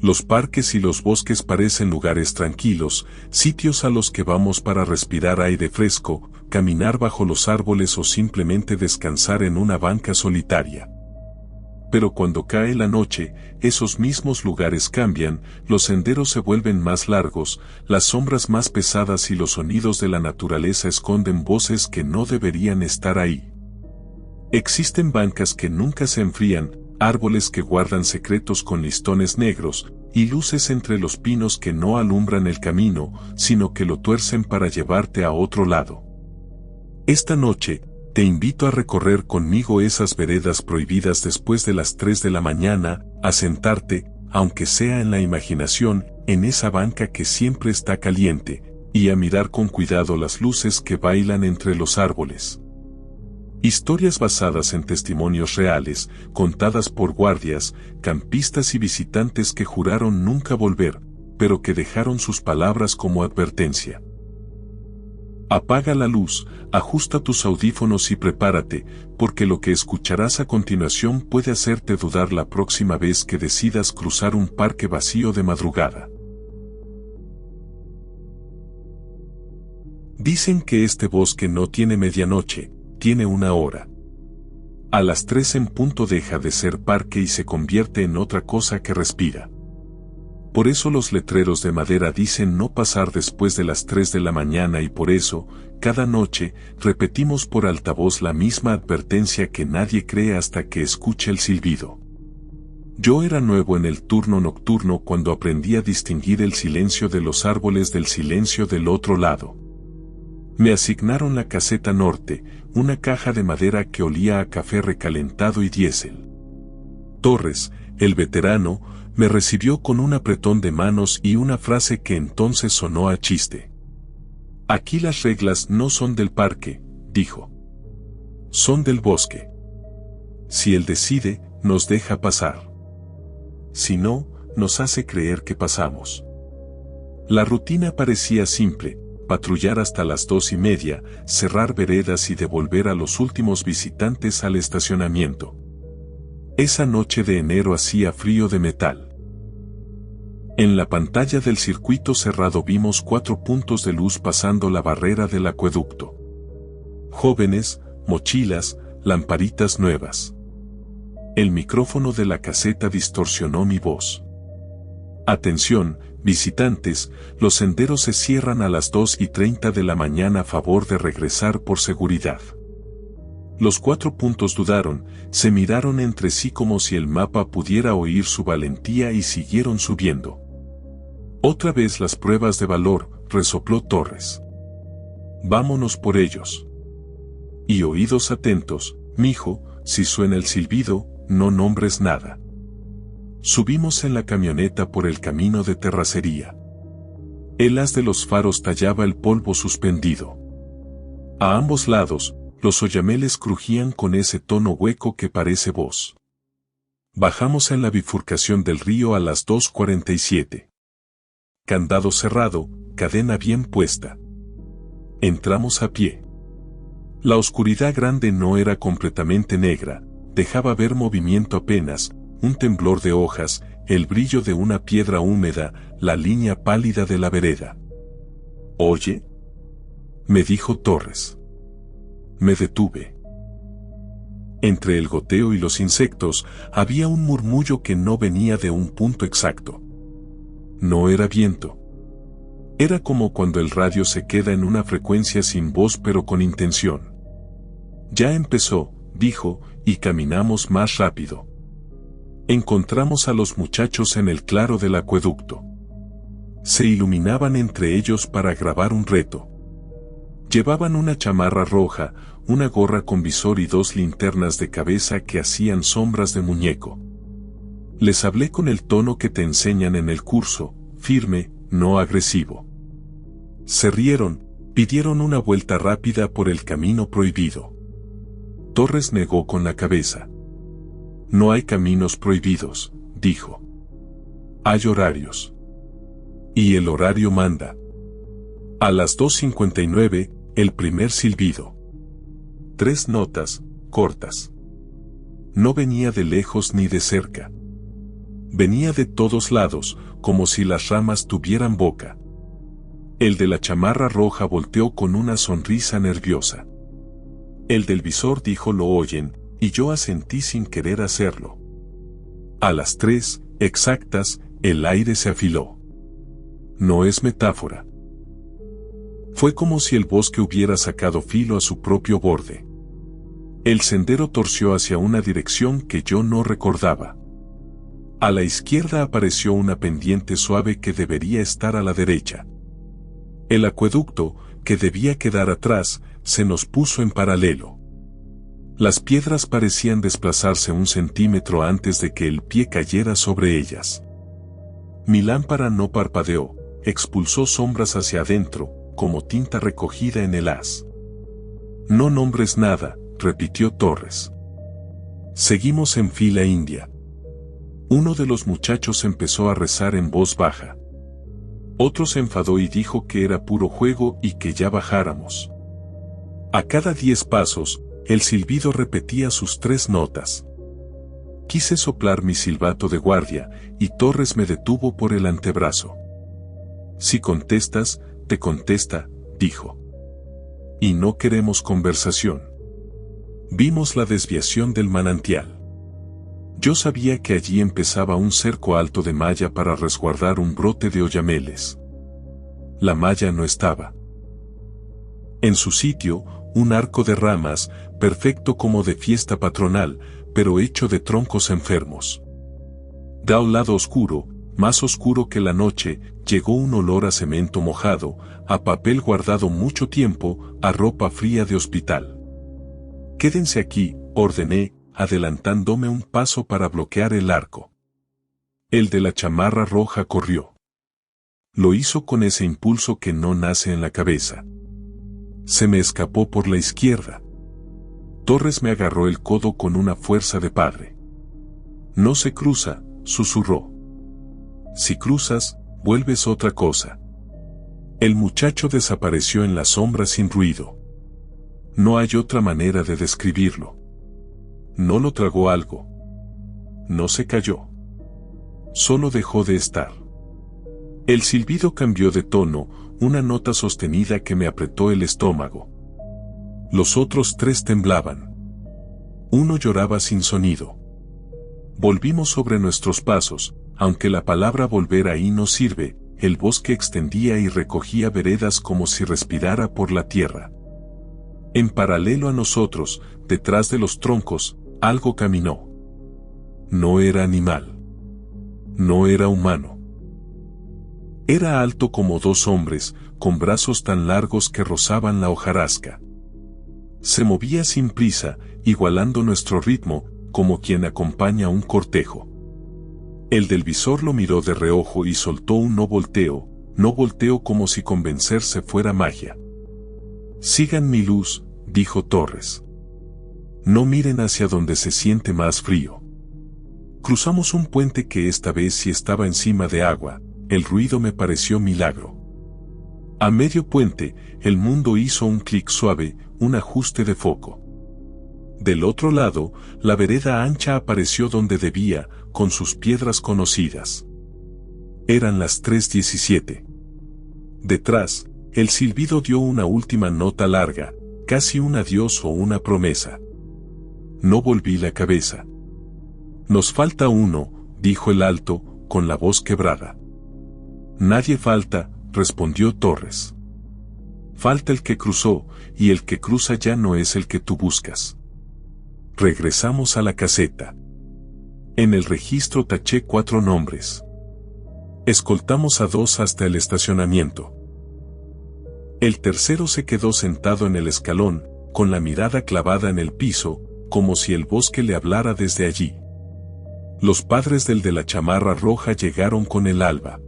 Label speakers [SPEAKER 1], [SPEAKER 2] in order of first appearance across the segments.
[SPEAKER 1] Los parques y los bosques parecen lugares tranquilos, sitios a los que vamos para respirar aire fresco, caminar bajo los árboles o simplemente descansar en una banca solitaria. Pero cuando cae la noche, esos mismos lugares cambian, los senderos se vuelven más largos, las sombras más pesadas y los sonidos de la naturaleza esconden voces que no deberían estar ahí. Existen bancas que nunca se enfrían, árboles que guardan secretos con listones negros, y luces entre los pinos que no alumbran el camino, sino que lo tuercen para llevarte a otro lado. Esta noche, te invito a recorrer conmigo esas veredas prohibidas después de las 3 de la mañana, a sentarte, aunque sea en la imaginación, en esa banca que siempre está caliente, y a mirar con cuidado las luces que bailan entre los árboles. Historias basadas en testimonios reales, contadas por guardias, campistas y visitantes que juraron nunca volver, pero que dejaron sus palabras como advertencia. Apaga la luz, ajusta tus audífonos y prepárate, porque lo que escucharás a continuación puede hacerte dudar la próxima vez que decidas cruzar un parque vacío de madrugada. Dicen que este bosque no tiene medianoche, tiene una hora. A las 3 en punto deja de ser parque y se convierte en otra cosa que respira. Por eso los letreros de madera dicen no pasar después de las 3 de la mañana y por eso, cada noche, repetimos por altavoz la misma advertencia que nadie cree hasta que escuche el silbido. Yo era nuevo en el turno nocturno cuando aprendí a distinguir el silencio de los árboles del silencio del otro lado. Me asignaron la caseta norte, una caja de madera que olía a café recalentado y diésel. Torres, el veterano, me recibió con un apretón de manos y una frase que entonces sonó a chiste. Aquí las reglas no son del parque, dijo. Son del bosque. Si él decide, nos deja pasar. Si no, nos hace creer que pasamos. La rutina parecía simple. Patrullar hasta las 2:30, cerrar veredas y devolver a los últimos visitantes al estacionamiento. Esa noche de enero hacía frío de metal. En la pantalla del circuito cerrado vimos 4 puntos de luz pasando la barrera del acueducto. Jóvenes, mochilas, lamparitas nuevas. El micrófono de la caseta distorsionó mi voz. Atención, visitantes, los senderos se cierran a las 2:30 de la mañana a favor de regresar por seguridad. Los 4 puntos dudaron, se miraron entre sí como si el mapa pudiera oír su valentía y siguieron subiendo. Otra vez las pruebas de valor, resopló Torres. Vámonos por ellos. Y oídos atentos, mijo, si suena el silbido, no nombres nada. Subimos en la camioneta por el camino de terracería. El haz de los faros tallaba el polvo suspendido. A ambos lados, los oyameles crujían con ese tono hueco que parece voz. Bajamos en la bifurcación del río a las 2:47. Candado cerrado, cadena bien puesta. Entramos a pie. La oscuridad grande no era completamente negra, dejaba ver movimiento apenas, un temblor de hojas, el brillo de una piedra húmeda, la línea pálida de la vereda. «Oye», me dijo Torres. Me detuve. Entre el goteo y los insectos, había un murmullo que no venía de un punto exacto. No era viento. Era como cuando el radio se queda en una frecuencia sin voz pero con intención. Ya empezó, dijo, y caminamos más rápido. Encontramos a los muchachos en el claro del acueducto. Se iluminaban entre ellos para grabar un reto. Llevaban una chamarra roja, una gorra con visor y 2 linternas de cabeza que hacían sombras de muñeco. Les hablé con el tono que te enseñan en el curso, firme, no agresivo. Se rieron, pidieron una vuelta rápida por el camino prohibido. Torres negó con la cabeza. No hay caminos prohibidos, dijo. Hay horarios. Y el horario manda. A las 2:59, el primer silbido. 3 notas, cortas. No venía de lejos ni de cerca. Venía de todos lados, como si las ramas tuvieran boca. El de la chamarra roja volteó con una sonrisa nerviosa. El del visor dijo «¿Lo oyen?» y yo asentí sin querer hacerlo. A las 3, exactas, el aire se afiló. No es metáfora. Fue como si el bosque hubiera sacado filo a su propio borde. El sendero torció hacia una dirección que yo no recordaba. A la izquierda apareció una pendiente suave que debería estar a la derecha. El acueducto, que debía quedar atrás, se nos puso en paralelo. Las piedras parecían desplazarse 1 centímetro antes de que el pie cayera sobre ellas. Mi lámpara no parpadeó, expulsó sombras hacia adentro, como tinta recogida en el haz. «No nombres nada», repitió Torres. Seguimos en fila india. Uno de los muchachos empezó a rezar en voz baja. Otro se enfadó y dijo que era puro juego y que ya bajáramos. A cada 10 pasos, el silbido repetía sus 3 notas. Quise soplar mi silbato de guardia, y Torres me detuvo por el antebrazo. «Si contestas, te contesta», dijo. «Y no queremos conversación». Vimos la desviación del manantial. Yo sabía que allí empezaba un cerco alto de malla para resguardar un brote de oyameles. La malla no estaba. En su sitio, un arco de ramas, perfecto como de fiesta patronal, pero hecho de troncos enfermos. De un lado oscuro, más oscuro que la noche, llegó un olor a cemento mojado, a papel guardado mucho tiempo, a ropa fría de hospital. «Quédense aquí», ordené, adelantándome un paso para bloquear el arco. El de la chamarra roja corrió. Lo hizo con ese impulso que no nace en la cabeza. Se me escapó por la izquierda. Torres me agarró el codo con una fuerza de padre. «No se cruza», susurró. «Si cruzas, vuelves otra cosa». El muchacho desapareció en la sombra sin ruido. No hay otra manera de describirlo. No lo tragó algo. No se cayó. Solo dejó de estar. El silbido cambió de tono, una nota sostenida que me apretó el estómago. Los otros 3 temblaban. Uno lloraba sin sonido. Volvimos sobre nuestros pasos, aunque la palabra volver ahí no sirve, el bosque extendía y recogía veredas como si respirara por la tierra. En paralelo a nosotros, detrás de los troncos, algo caminó. No era animal. No era humano. Era alto como 2 hombres, con brazos tan largos que rozaban la hojarasca. Se movía sin prisa, igualando nuestro ritmo, como quien acompaña un cortejo. El del visor lo miró de reojo y soltó un no volteo como si convencerse fuera magia. «Sigan mi luz», dijo Torres. «No miren hacia donde se siente más frío». Cruzamos un puente que esta vez sí estaba encima de agua, el ruido me pareció milagro. A medio puente, el mundo hizo un clic suave, un ajuste de foco. Del otro lado, la vereda ancha apareció donde debía, con sus piedras conocidas. Eran las 3:17. Detrás, el silbido dio una última nota larga, casi un adiós o una promesa. No volví la cabeza. «Nos falta uno», dijo el alto, con la voz quebrada. «Nadie falta», respondió Torres. «Falta el que cruzó, y el que cruza ya no es el que tú buscas». Regresamos a la caseta. En el registro taché 4 nombres. Escoltamos a 2 hasta el estacionamiento. El tercero se quedó sentado en el escalón, con la mirada clavada en el piso, como si el bosque le hablara desde allí. Los padres del de la chamarra roja llegaron con el alba.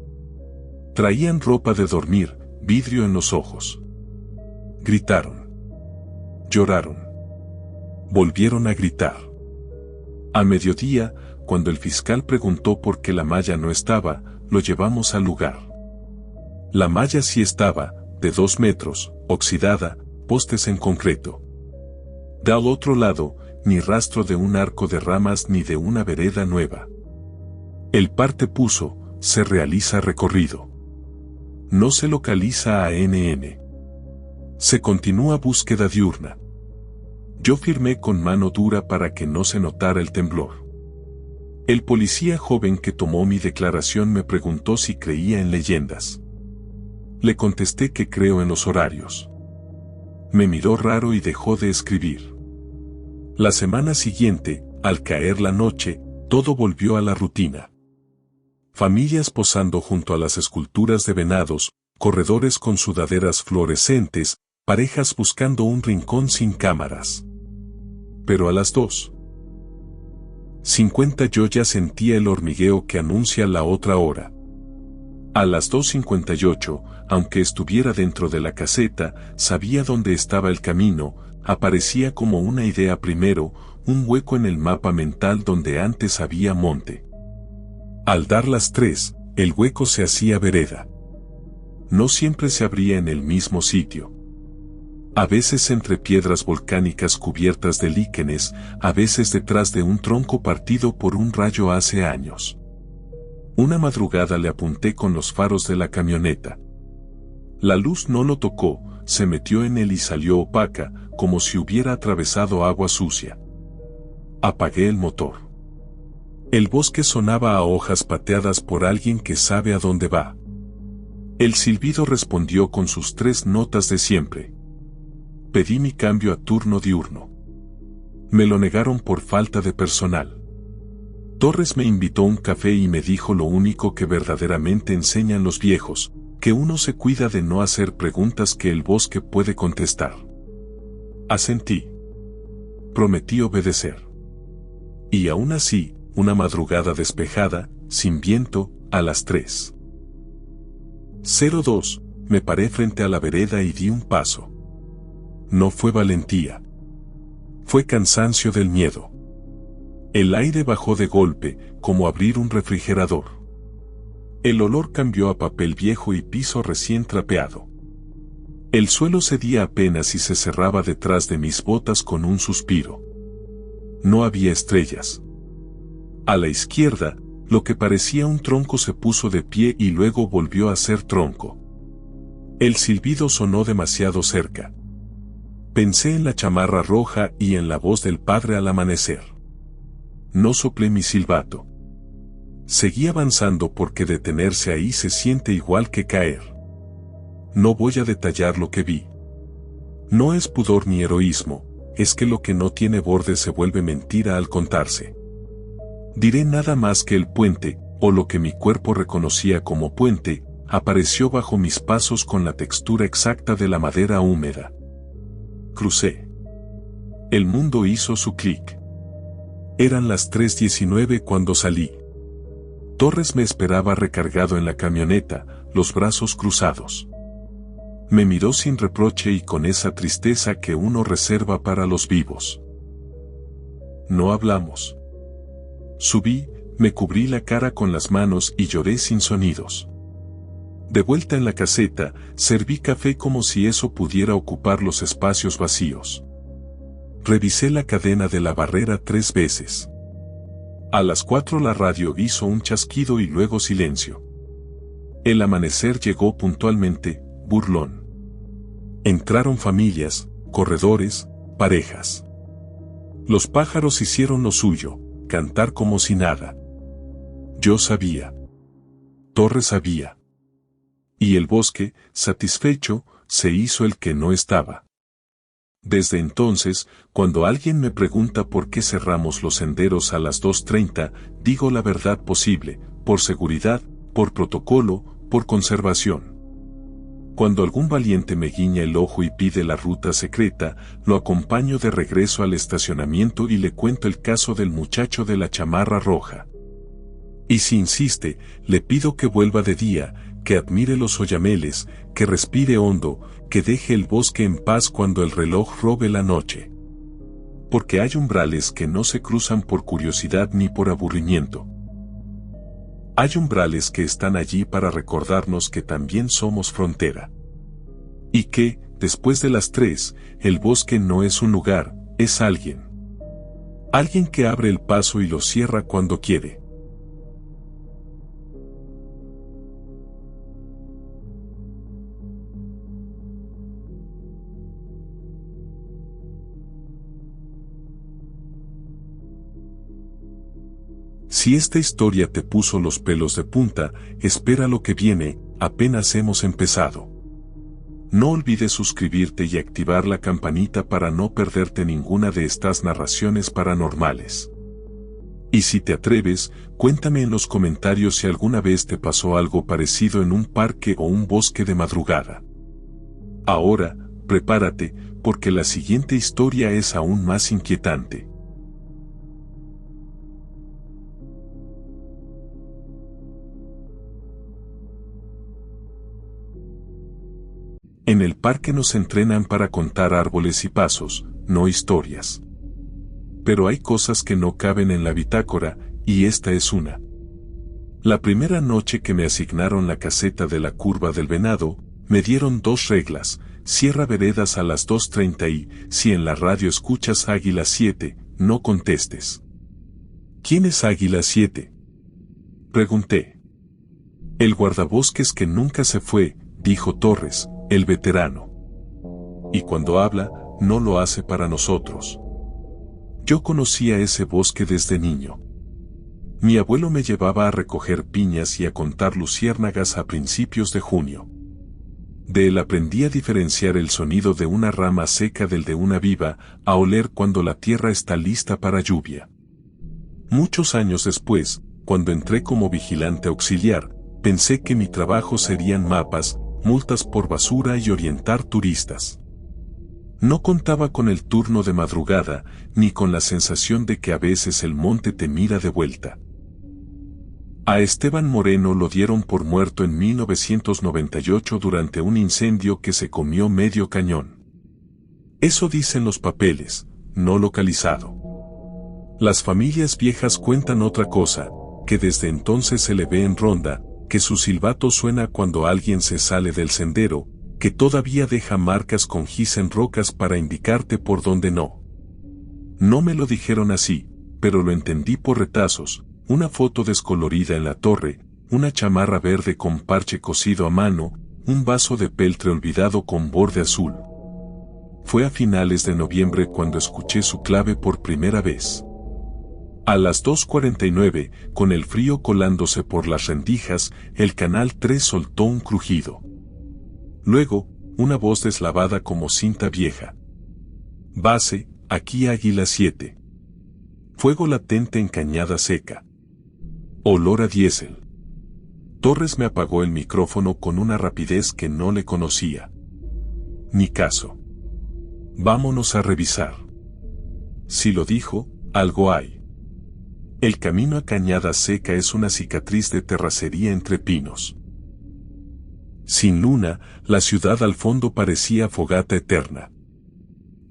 [SPEAKER 1] Traían ropa de dormir, vidrio en los ojos. Gritaron. Lloraron. Volvieron a gritar. A mediodía, cuando el fiscal preguntó por qué la malla no estaba, lo llevamos al lugar. La malla sí estaba, de 2 metros, oxidada, postes en concreto. Del otro lado, ni rastro de un arco de ramas ni de una vereda nueva. El parte puso, se realiza recorrido. No se localiza a NN. Se continúa búsqueda diurna. Yo firmé con mano dura para que no se notara el temblor. El policía joven que tomó mi declaración me preguntó si creía en leyendas. Le contesté que creo en los horarios. Me miró raro y dejó de escribir. La semana siguiente, al caer la noche, todo volvió a la rutina. Familias posando junto a las esculturas de venados, corredores con sudaderas fluorescentes, parejas buscando un rincón sin cámaras. Pero a las 2:50 yo ya sentía el hormigueo que anuncia la otra hora. A las 2:58, aunque estuviera dentro de la caseta, sabía dónde estaba el camino, aparecía como una idea primero, un hueco en el mapa mental donde antes había monte. Al dar las 3, el hueco se hacía vereda. No siempre se abría en el mismo sitio. A veces entre piedras volcánicas cubiertas de líquenes, a veces detrás de un tronco partido por un rayo hace años. Una madrugada le apunté con los faros de la camioneta. La luz no lo tocó, se metió en él y salió opaca, como si hubiera atravesado agua sucia. Apagué el motor. El bosque sonaba a hojas pateadas por alguien que sabe a dónde va. El silbido respondió con sus 3 notas de siempre. Pedí mi cambio a turno diurno. Me lo negaron por falta de personal. Torres me invitó a un café y me dijo lo único que verdaderamente enseñan los viejos, que uno se cuida de no hacer preguntas que el bosque puede contestar. Asentí. Prometí obedecer. Y aún así, una madrugada despejada, sin viento, a las 3:02, me paré frente a la vereda y di un paso. No fue valentía. Fue cansancio del miedo. El aire bajó de golpe, como abrir un refrigerador. El olor cambió a papel viejo y piso recién trapeado. El suelo cedía apenas y se cerraba detrás de mis botas con un suspiro. No había estrellas. A la izquierda, lo que parecía un tronco se puso de pie y luego volvió a ser tronco. El silbido sonó demasiado cerca. Pensé en la chamarra roja y en la voz del padre al amanecer. No soplé mi silbato. Seguí avanzando porque detenerse ahí se siente igual que caer. No voy a detallar lo que vi. No es pudor ni heroísmo, es que lo que no tiene borde se vuelve mentira al contarse. Diré nada más que el puente, o lo que mi cuerpo reconocía como puente, apareció bajo mis pasos con la textura exacta de la madera húmeda. Crucé. El mundo hizo su clic. Eran las 3:19 cuando salí. Torres me esperaba recargado en la camioneta, los brazos cruzados. Me miró sin reproche y con esa tristeza que uno reserva para los vivos. No hablamos. Subí, me cubrí la cara con las manos y lloré sin sonidos. De vuelta en la caseta, serví café como si eso pudiera ocupar los espacios vacíos. Revisé la cadena de la barrera 3 veces. A las 4 la radio hizo un chasquido y luego silencio. El amanecer llegó puntualmente, burlón. Entraron familias, corredores, parejas. Los pájaros hicieron lo suyo, cantar como si nada. Yo sabía. Torres sabía. Y el bosque, satisfecho, se hizo el que no estaba. Desde entonces, cuando alguien me pregunta por qué cerramos los senderos a las 2:30, digo la verdad posible, por seguridad, por protocolo, por conservación. Cuando algún valiente me guiña el ojo y pide la ruta secreta, lo acompaño de regreso al estacionamiento y le cuento el caso del muchacho de la chamarra roja. Y si insiste, le pido que vuelva de día, que admire los oyameles, que respire hondo, que deje el bosque en paz cuando el reloj robe la noche. Porque hay umbrales que no se cruzan por curiosidad ni por aburrimiento. Hay umbrales que están allí para recordarnos que también somos frontera. Y que, después de las 3, el bosque no es un lugar, es alguien. Alguien que abre el paso y lo cierra cuando quiere. Si esta historia te puso los pelos de punta, espera lo que viene, apenas hemos empezado. No olvides suscribirte y activar la campanita para no perderte ninguna de estas narraciones paranormales. Y si te atreves, cuéntame en los comentarios si alguna vez te pasó algo parecido en un parque o un bosque de madrugada. Ahora, prepárate, porque la siguiente historia es aún más inquietante. En el parque nos entrenan para contar árboles y pasos, no historias. Pero hay cosas que no caben en la bitácora, y esta es una. La primera noche que me asignaron la caseta de la Curva del Venado, me dieron 2 reglas: cierra veredas a las 2:30 y, si en la radio escuchas Águila 7, no contestes. ¿Quién es Águila 7? Pregunté. El guardabosques que nunca se fue, dijo Torres, el veterano. Y cuando habla, no lo hace para nosotros. Yo conocía ese bosque desde niño. Mi abuelo me llevaba a recoger piñas y a contar luciérnagas a principios de junio. De él aprendí a diferenciar el sonido de una rama seca del de una viva, a oler cuando la tierra está lista para lluvia. Muchos años después, cuando entré como vigilante auxiliar, pensé que mi trabajo serían mapas, multas por basura y orientar turistas. No contaba con el turno de madrugada, ni con la sensación de que a veces el monte te mira de vuelta. A Esteban Moreno lo dieron por muerto en 1998 durante un incendio que se comió medio cañón. Eso dicen los papeles, no localizado. Las familias viejas cuentan otra cosa, que desde entonces se le ve en ronda, que su silbato suena cuando alguien se sale del sendero, que todavía deja marcas con gis en rocas para indicarte por dónde no. No me lo dijeron así, pero lo entendí por retazos: una foto descolorida en la torre, una chamarra verde con parche cosido a mano, un vaso de peltre olvidado con borde azul. Fue a finales de noviembre cuando escuché su clave por primera vez. A las 2:49, con el frío colándose por las rendijas, el canal 3 soltó un crujido. Luego, una voz deslavada como cinta vieja. Base, aquí Águila 7. Fuego latente en cañada seca. Olor a diésel. Torres me apagó el micrófono con una rapidez que no le conocía. Ni caso. Vámonos a revisar. Si lo dijo, algo hay. El camino a Cañada Seca es una cicatriz de terracería entre pinos. Sin luna, la ciudad al fondo parecía fogata eterna.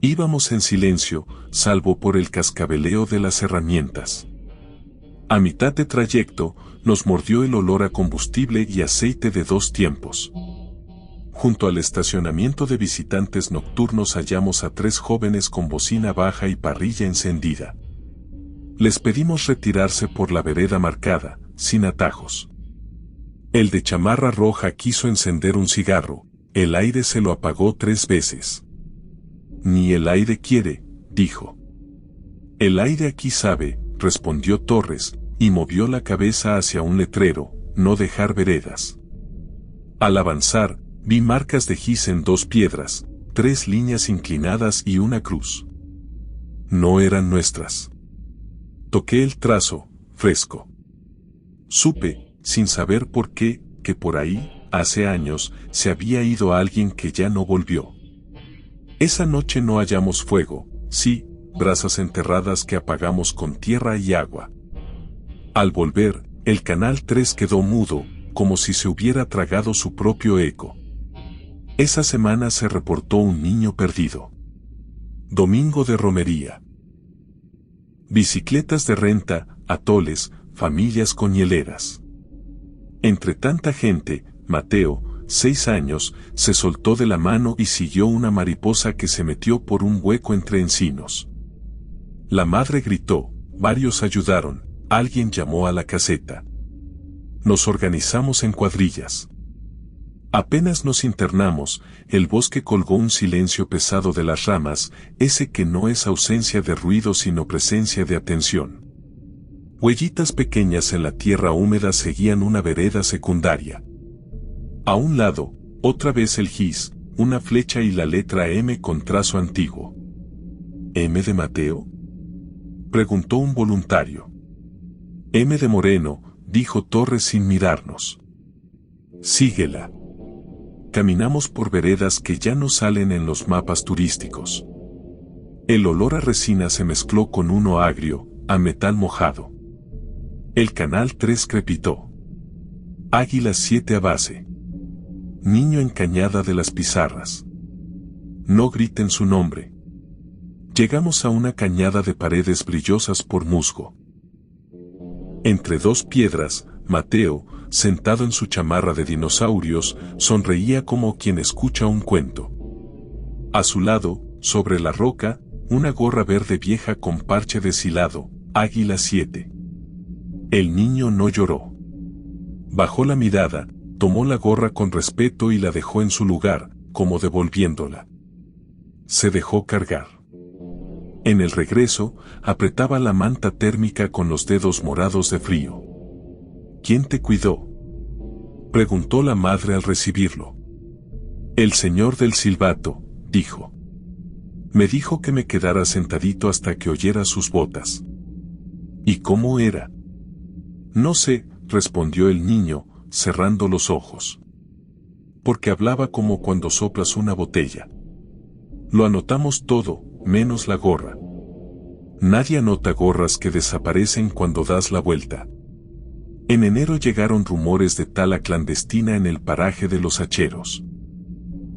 [SPEAKER 1] Íbamos en silencio, salvo por el cascabeleo de las herramientas. A mitad de trayecto, nos mordió el olor a combustible y aceite de 2 tiempos. Junto al estacionamiento de visitantes nocturnos hallamos a 3 jóvenes con bocina baja y parrilla encendida. Les pedimos retirarse por la vereda marcada, sin atajos. El de chamarra roja quiso encender un cigarro, el aire se lo apagó 3 veces. Ni el aire quiere, dijo. El aire aquí sabe, respondió Torres, y movió la cabeza hacia un letrero: no dejar veredas. Al avanzar, vi marcas de gis en 2 piedras, 3 líneas inclinadas y una cruz. No eran nuestras. Toqué el trazo, fresco. Supe, sin saber por qué, que por ahí, hace años, se había ido alguien que ya no volvió. Esa noche no hallamos fuego, sí, brasas enterradas que apagamos con tierra y agua. Al volver, el canal 3 quedó mudo, como si se hubiera tragado su propio eco. Esa semana se reportó un niño perdido. Domingo de romería. Bicicletas de renta, atoles, familias con hieleras. Entre tanta gente, Mateo, 6 años, se soltó de la mano y siguió una mariposa que se metió por un hueco entre encinos. La madre gritó, varios ayudaron, alguien llamó a la caseta. Nos organizamos en cuadrillas. Apenas nos internamos, el bosque colgó un silencio pesado de las ramas, ese que no es ausencia de ruido sino presencia de atención. Huellitas pequeñas en la tierra húmeda seguían una vereda secundaria. A un lado, otra vez el gis, una flecha y la letra M con trazo antiguo. ¿M de Mateo?, preguntó un voluntario. M de Moreno, dijo Torres sin mirarnos. Síguela. Caminamos por veredas que ya no salen en los mapas turísticos. El olor a resina se mezcló con uno agrio, a metal mojado. El canal 3 crepitó. Águila 7 a base. Niño en Cañada de las Pizarras. No griten su nombre. Llegamos a una cañada de paredes brillosas por musgo. Entre dos piedras, Mateo, sentado en su chamarra de dinosaurios, sonreía como quien escucha un cuento. A su lado, sobre la roca, una gorra verde vieja con parche deshilado, Águila 7. El niño no lloró. Bajó la mirada, tomó la gorra con respeto y la dejó en su lugar, como devolviéndola. Se dejó cargar. En el regreso, apretaba la manta térmica con los dedos morados de frío. ¿Quién te cuidó?, preguntó la madre al recibirlo. El señor del silbato, dijo. Me dijo que me quedara sentadito hasta que oyera sus botas. ¿Y cómo era? No sé, respondió el niño, cerrando los ojos. Porque hablaba como cuando soplas una botella. Lo anotamos todo, menos la gorra. Nadie anota gorras que desaparecen cuando das la vuelta. En enero llegaron rumores de tala clandestina en el paraje de los Hacheros.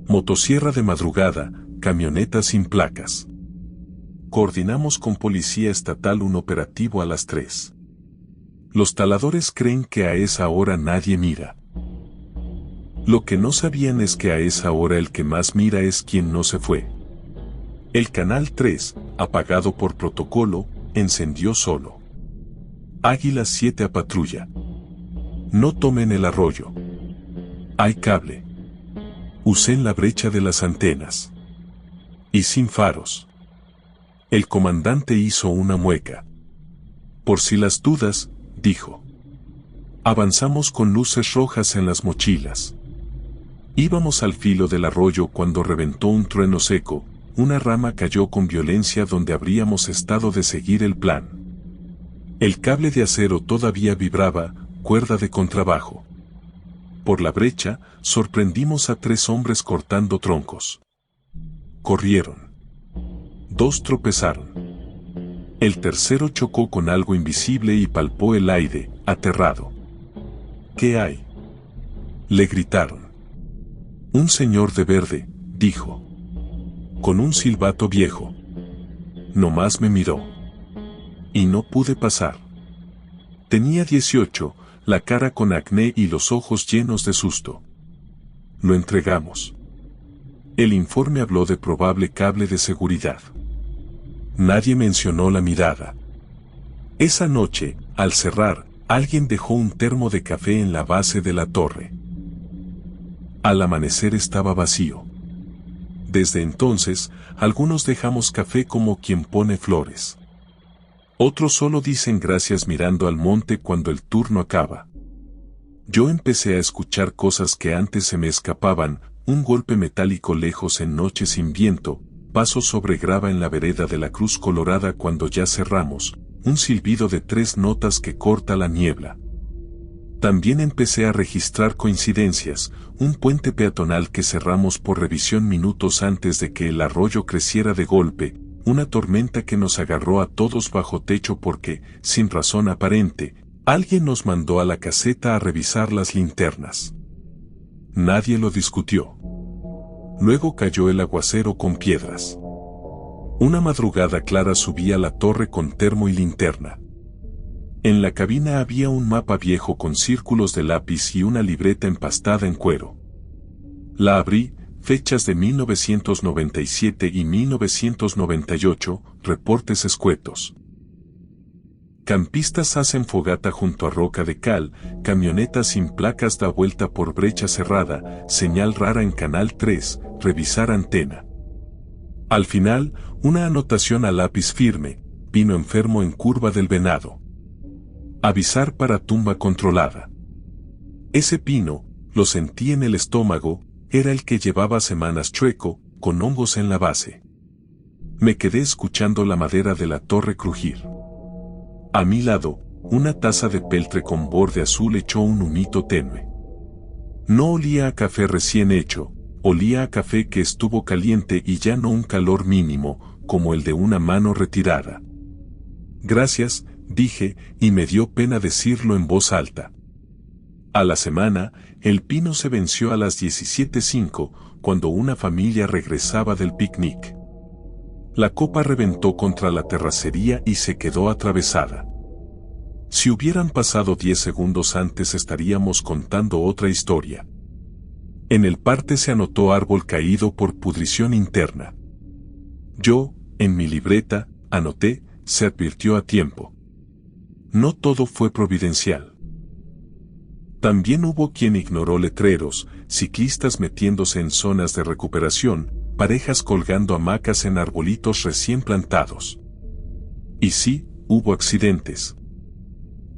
[SPEAKER 1] Motosierra de madrugada, camioneta sin placas. Coordinamos con Policía Estatal un operativo a las 3. Los taladores creen que a esa hora nadie mira. Lo que no sabían es que a esa hora el que más mira es quien no se fue. El canal 3, apagado por protocolo, encendió solo. Águila 7 a patrulla. No tomen el arroyo. Hay cable. Usen la brecha de las antenas. Y sin faros. El comandante hizo una mueca. Por si las dudas, dijo. Avanzamos con luces rojas en las mochilas. Íbamos al filo del arroyo cuando reventó un trueno seco, una rama cayó con violencia donde habríamos estado de seguir el plan. El cable de acero todavía vibraba, cuerda de contrabajo. Por la brecha, sorprendimos a 3 hombres cortando troncos. Corrieron. 2 tropezaron. El tercero chocó con algo invisible y palpó el aire, aterrado. ¿Qué hay?, le gritaron. Un señor de verde, dijo. Con un silbato viejo. Nomás me miró. Y no pude pasar. Tenía 18, la cara con acné y los ojos llenos de susto. Lo entregamos. El informe habló de probable cable de seguridad. Nadie mencionó la mirada. Esa noche, al cerrar, alguien dejó un termo de café en la base de la torre. Al amanecer estaba vacío. Desde entonces, algunos dejamos café como quien pone flores. Otros solo dicen gracias mirando al monte cuando el turno acaba. Yo empecé a escuchar cosas que antes se me escapaban, un golpe metálico lejos en noche sin viento, pasos sobre grava en la vereda de la Cruz Colorada cuando ya cerramos, un silbido de 3 notas que corta la niebla. También empecé a registrar coincidencias, un puente peatonal que cerramos por revisión minutos antes de que el arroyo creciera de golpe, una tormenta que nos agarró a todos bajo techo porque, sin razón aparente, alguien nos mandó a la caseta a revisar las linternas. Nadie lo discutió. Luego cayó el aguacero con piedras. Una madrugada clara subí a la torre con termo y linterna. En la cabina había un mapa viejo con círculos de lápiz y una libreta empastada en cuero. La abrí, fechas de 1997 y 1998, reportes escuetos. Campistas hacen fogata junto a roca de cal, camioneta sin placas da vuelta por brecha cerrada, señal rara en canal 3, revisar antena. Al final, una anotación a lápiz firme, vino enfermo en Curva del Venado. Avisar para tumba controlada. Ese pino, lo sentí en el estómago, era el que llevaba semanas chueco, con hongos en la base. Me quedé escuchando la madera de la torre crujir. A mi lado, una taza de peltre con borde azul echó un humito tenue. No olía a café recién hecho, olía a café que estuvo caliente y ya no un calor mínimo, como el de una mano retirada. Gracias, dije, y me dio pena decirlo en voz alta. A la semana, el pino se venció a las 17:05, cuando una familia regresaba del picnic. La copa reventó contra la terracería y se quedó atravesada. Si hubieran pasado 10 segundos antes estaríamos contando otra historia. En el parte se anotó árbol caído por pudrición interna. Yo, en mi libreta, anoté, se advirtió a tiempo. No todo fue providencial. También hubo quien ignoró letreros, ciclistas metiéndose en zonas de recuperación, parejas colgando hamacas en arbolitos recién plantados. Y sí, hubo accidentes.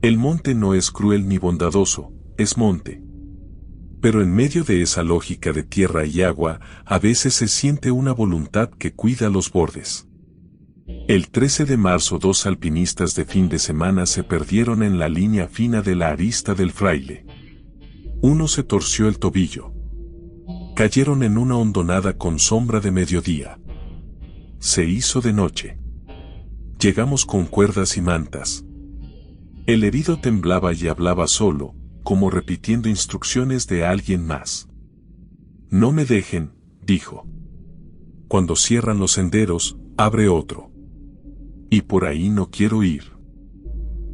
[SPEAKER 1] El monte no es cruel ni bondadoso, es monte. Pero en medio de esa lógica de tierra y agua, a veces se siente una voluntad que cuida los bordes. El 13 de marzo 2 alpinistas de fin de semana se perdieron en la línea fina de la arista del Fraile. Uno se torció el tobillo. Cayeron en una hondonada con sombra de mediodía. Se hizo de noche. Llegamos con cuerdas y mantas. El herido temblaba y hablaba solo, como repitiendo instrucciones de alguien más. No me dejen, dijo. Cuando cierran los senderos, abre otro. Y por ahí no quiero ir.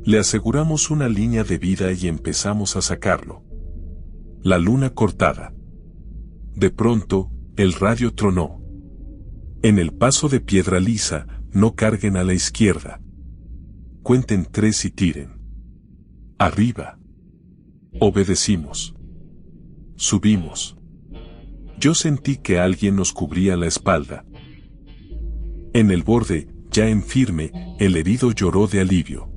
[SPEAKER 1] Le aseguramos una línea de vida y empezamos a sacarlo. La luna cortada. De pronto, el radio tronó. En el paso de piedra lisa, no carguen a la izquierda. Cuenten 3 y tiren. Arriba. Obedecimos. Subimos. Yo sentí que alguien nos cubría la espalda. En el borde, ya en firme, el herido lloró de alivio.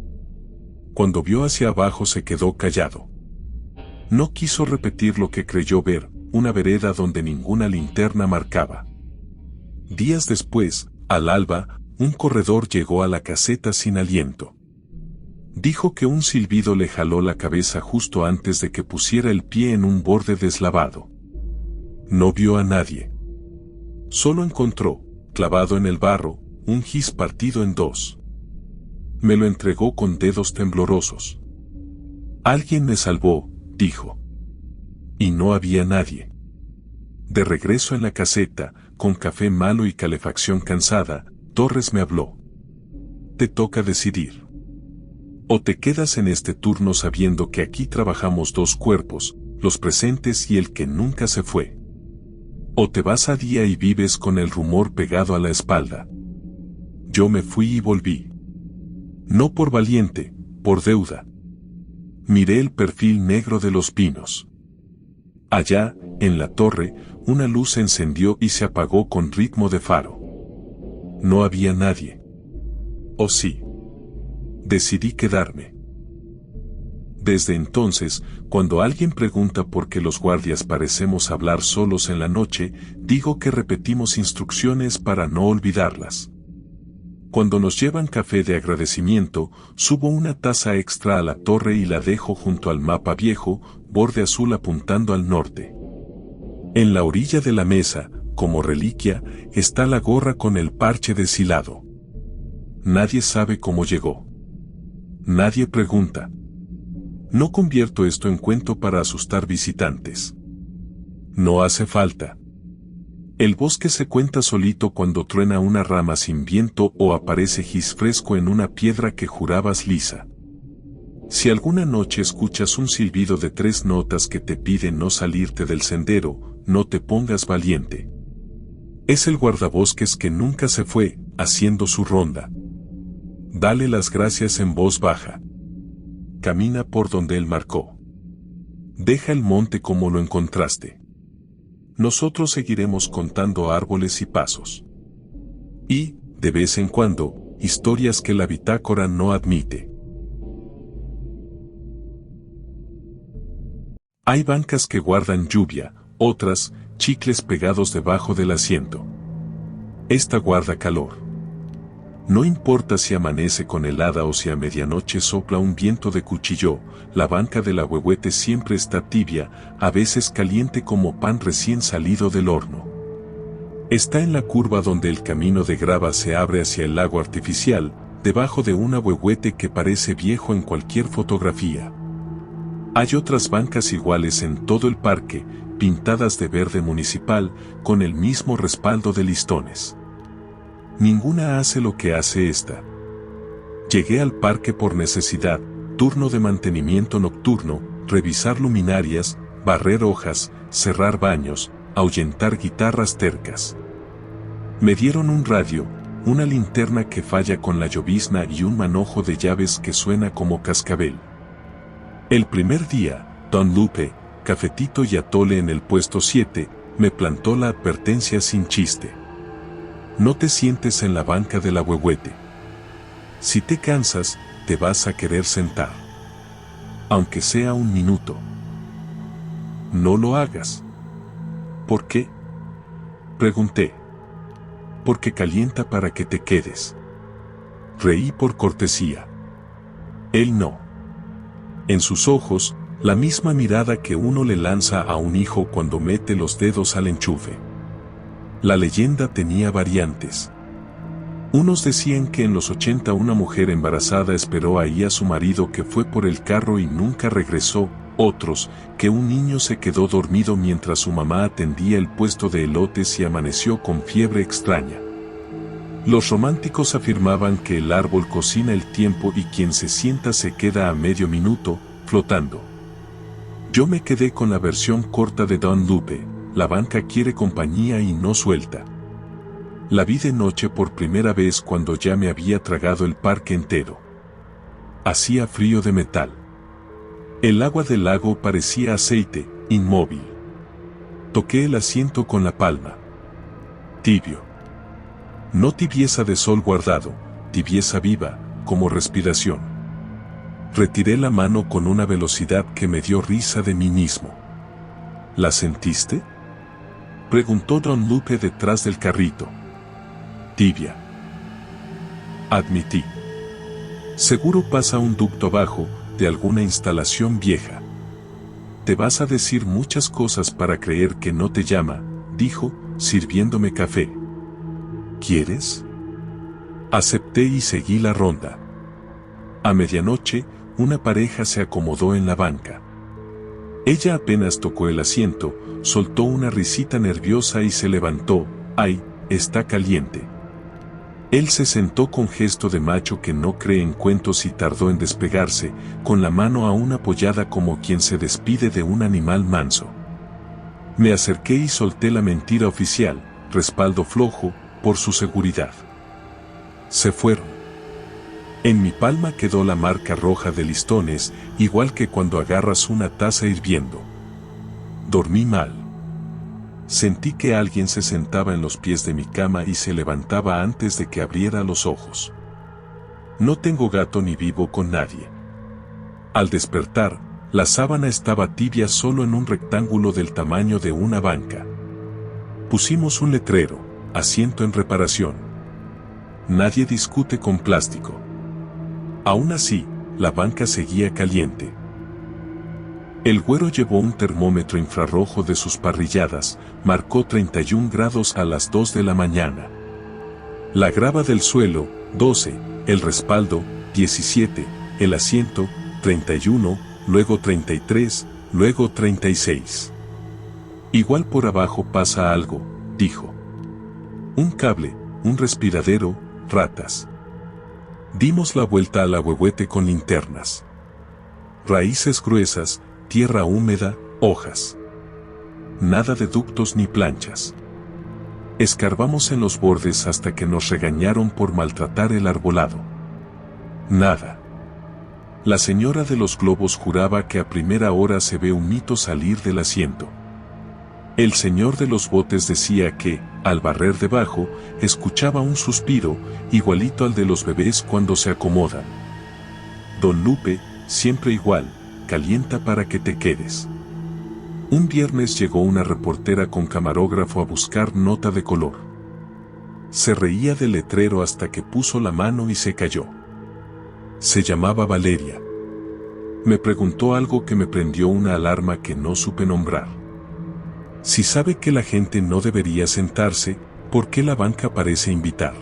[SPEAKER 1] Cuando vio hacia abajo se quedó callado. No quiso repetir lo que creyó ver, una vereda donde ninguna linterna marcaba. Días después, al alba, un corredor llegó a la caseta sin aliento. Dijo que un silbido le jaló la cabeza justo antes de que pusiera el pie en un borde deslavado. No vio a nadie. Solo encontró, clavado en el barro, un gis partido en 2. Me lo entregó con dedos temblorosos. Alguien me salvó, dijo. Y no había nadie. De regreso en la caseta, con café malo y calefacción cansada, Torres me habló. Te toca decidir. O te quedas en este turno sabiendo que aquí trabajamos 2 cuerpos, los presentes y el que nunca se fue. O te vas a día y vives con el rumor pegado a la espalda. Yo me fui y volví. No por valiente, por deuda. Miré el perfil negro de los pinos. Allá, en la torre, una luz se encendió y se apagó con ritmo de faro. No había nadie. ¿O sí? Decidí quedarme. Desde entonces, cuando alguien pregunta por qué los guardias parecemos hablar solos en la noche, digo que repetimos instrucciones para no olvidarlas. Cuando nos llevan café de agradecimiento, subo una taza extra a la torre y la dejo junto al mapa viejo, borde azul apuntando al norte. En la orilla de la mesa, como reliquia, está la gorra con el parche deshilado. Nadie sabe cómo llegó. Nadie pregunta. No convierto esto en cuento para asustar visitantes. No hace falta. El bosque se cuenta solito cuando truena una rama sin viento o aparece gis fresco en una piedra que jurabas lisa. Si alguna noche escuchas un silbido de 3 notas que te pide no salirte del sendero, no te pongas valiente. Es el guardabosques que nunca se fue, haciendo su ronda. Dale las gracias en voz baja. Camina por donde él marcó. Deja el monte como lo encontraste. Nosotros seguiremos contando árboles y pasos. Y, de vez en cuando, historias que la bitácora no admite. Hay bancas que guardan lluvia, otras, chicles pegados debajo del asiento. Esta guarda calor. No importa si amanece con helada o si a medianoche sopla un viento de cuchillo, la banca del ahuehuete siempre está tibia, a veces caliente como pan recién salido del horno. Está en la curva donde el camino de grava se abre hacia el lago artificial, debajo de un ahuehuete que parece viejo en cualquier fotografía. Hay otras bancas iguales en todo el parque, pintadas de verde municipal, con el mismo respaldo de listones. Ninguna hace lo que hace esta. Llegué al parque por necesidad, turno de mantenimiento nocturno, revisar luminarias, barrer hojas, cerrar baños, ahuyentar guitarras tercas. Me dieron un radio, una linterna que falla con la llovizna y un manojo de llaves que suena como cascabel. El primer día, Don Lupe, cafetito y atole en el puesto 7, me plantó la advertencia sin chiste. No te sientes en la banca del ahuehuete. Si te cansas, te vas a querer sentar. Aunque sea un minuto. No lo hagas. ¿Por qué? Pregunté. Porque calienta para que te quedes. Reí por cortesía. Él no. En sus ojos, la misma mirada que uno le lanza a un hijo cuando mete los dedos al enchufe. La leyenda tenía variantes. Unos decían que en los 80 una mujer embarazada esperó ahí a su marido que fue por el carro y nunca regresó, otros, que un niño se quedó dormido mientras su mamá atendía el puesto de elotes y amaneció con fiebre extraña. Los románticos afirmaban que el árbol cocina el tiempo y quien se sienta se queda a medio minuto, flotando. Yo me quedé con la versión corta de Don Lupe. La banca quiere compañía y no suelta. La vi de noche por primera vez cuando ya me había tragado el parque entero. Hacía frío de metal. El agua del lago parecía aceite, inmóvil. Toqué el asiento con la palma. Tibio. No tibieza de sol guardado, tibieza viva, como respiración. Retiré la mano con una velocidad que me dio risa de mí mismo. ¿La sentiste?, preguntó Don Lupe detrás del carrito. Tibia. Admití. Seguro pasa un ducto abajo, de alguna instalación vieja. Te vas a decir muchas cosas para creer que no te llama, dijo, sirviéndome café. ¿Quieres? Acepté y seguí la ronda. A medianoche, una pareja se acomodó en la banca. Ella apenas tocó el asiento, soltó una risita nerviosa y se levantó. ¡Ay, está caliente! Él se sentó con gesto de macho que no cree en cuentos y tardó en despegarse, con la mano aún apoyada como quien se despide de un animal manso. Me acerqué y solté la mentira oficial, respaldo flojo, por su seguridad. Se fueron. En mi palma quedó la marca roja de listones, igual que cuando agarras una taza hirviendo. Dormí mal. Sentí que alguien se sentaba en los pies de mi cama y se levantaba antes de que abriera los ojos. No tengo gato ni vivo con nadie. Al despertar, la sábana estaba tibia solo en un rectángulo del tamaño de una banca. Pusimos un letrero, asiento en reparación. Nadie discute con plástico. Aún así, la banca seguía caliente. El güero llevó un termómetro infrarrojo de sus parrilladas, marcó 31 grados a las 2 de la mañana. La grava del suelo, 12, el respaldo, 17, el asiento, 31, luego 33, luego 36. Igual por abajo pasa algo, dijo. Un cable, un respiradero, ratas. Dimos la vuelta al ahuehuete con linternas. Raíces gruesas, tierra húmeda, hojas. Nada de ductos ni planchas. Escarbamos en los bordes hasta que nos regañaron por maltratar el arbolado. Nada. La señora de los globos juraba que a primera hora se ve un mito salir del asiento. El señor de los botes decía que, al barrer debajo, escuchaba un suspiro, igualito al de los bebés cuando se acomodan. Don Lupe, siempre igual, calienta para que te quedes. Un viernes llegó una reportera con camarógrafo a buscar nota de color. Se reía del letrero hasta que puso la mano y se cayó. Se llamaba Valeria. Me preguntó algo que me prendió una alarma que no supe nombrar. Si sabe que la gente no debería sentarse, ¿por qué la banca parece invitar?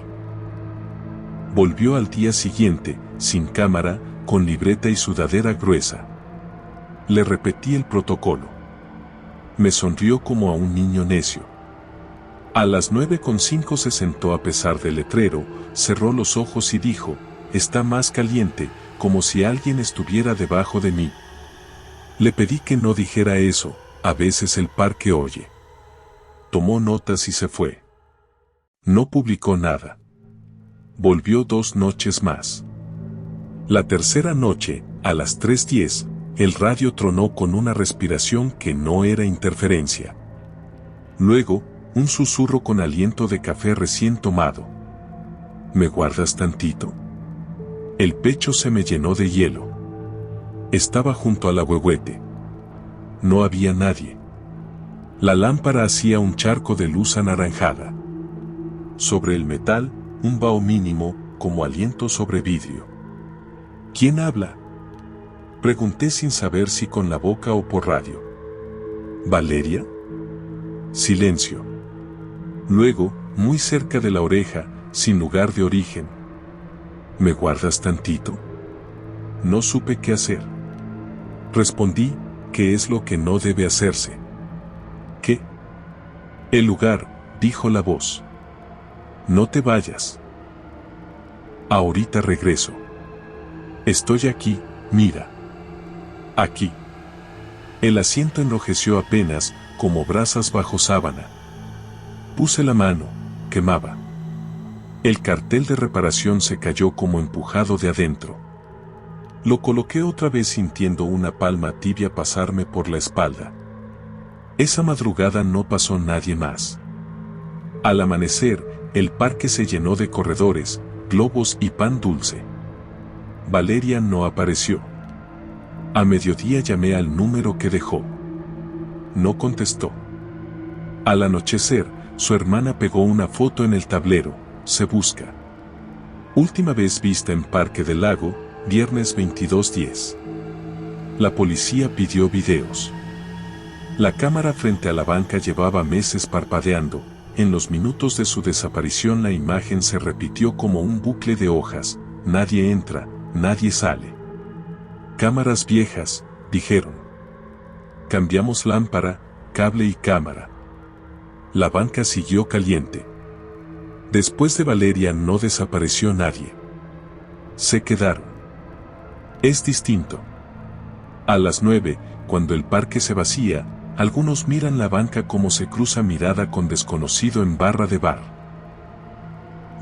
[SPEAKER 1] Volvió al día siguiente, sin cámara, con libreta y sudadera gruesa. Le repetí el protocolo. Me sonrió como a un niño necio. A las 9:05 se sentó a pesar del letrero, cerró los ojos y dijo, está más caliente, como si alguien estuviera debajo de mí. Le pedí que no dijera eso, a veces el parque oye. Tomó notas y se fue. No publicó nada. Volvió 2 noches más. La tercera noche, a las 3:10, el radio tronó con una respiración que no era interferencia. Luego, un susurro con aliento de café recién tomado. ¿Me guardas tantito? El pecho se me llenó de hielo. Estaba junto al ahuehuete. No había nadie. La lámpara hacía un charco de luz anaranjada. Sobre el metal, un vaho mínimo, como aliento sobre vidrio. ¿Quién habla? Pregunté sin saber si con la boca o por radio. ¿Valeria? Silencio. Luego, muy cerca de la oreja, sin lugar de origen. ¿Me guardas tantito? No supe qué hacer. Respondí, ¿qué es lo que no debe hacerse? ¿Qué? El lugar, dijo la voz. No te vayas. Ahorita regreso. Estoy aquí, mira. Aquí. El asiento enrojeció apenas, como brasas bajo sábana. Puse la mano, quemaba. El cartel de reparación se cayó como empujado de adentro. Lo coloqué otra vez sintiendo una palma tibia pasarme por la espalda. Esa madrugada no pasó nadie más. Al amanecer, el parque se llenó de corredores, globos y pan dulce. Valeria no apareció. A mediodía llamé al número que dejó. No contestó. Al anochecer, su hermana pegó una foto en el tablero, se busca. Última vez vista en Parque del Lago, viernes 22:10. La policía pidió videos. La cámara frente a la banca llevaba meses parpadeando. En los minutos de su desaparición la imagen se repitió como un bucle de hojas. Nadie entra, nadie sale. Cámaras viejas, dijeron. Cambiamos lámpara, cable y cámara. La banca siguió caliente. Después de Valeria no desapareció nadie. Se quedaron. Es distinto. A las 9, cuando el parque se vacía, algunos miran la banca como se cruza mirada con desconocido en barra de bar.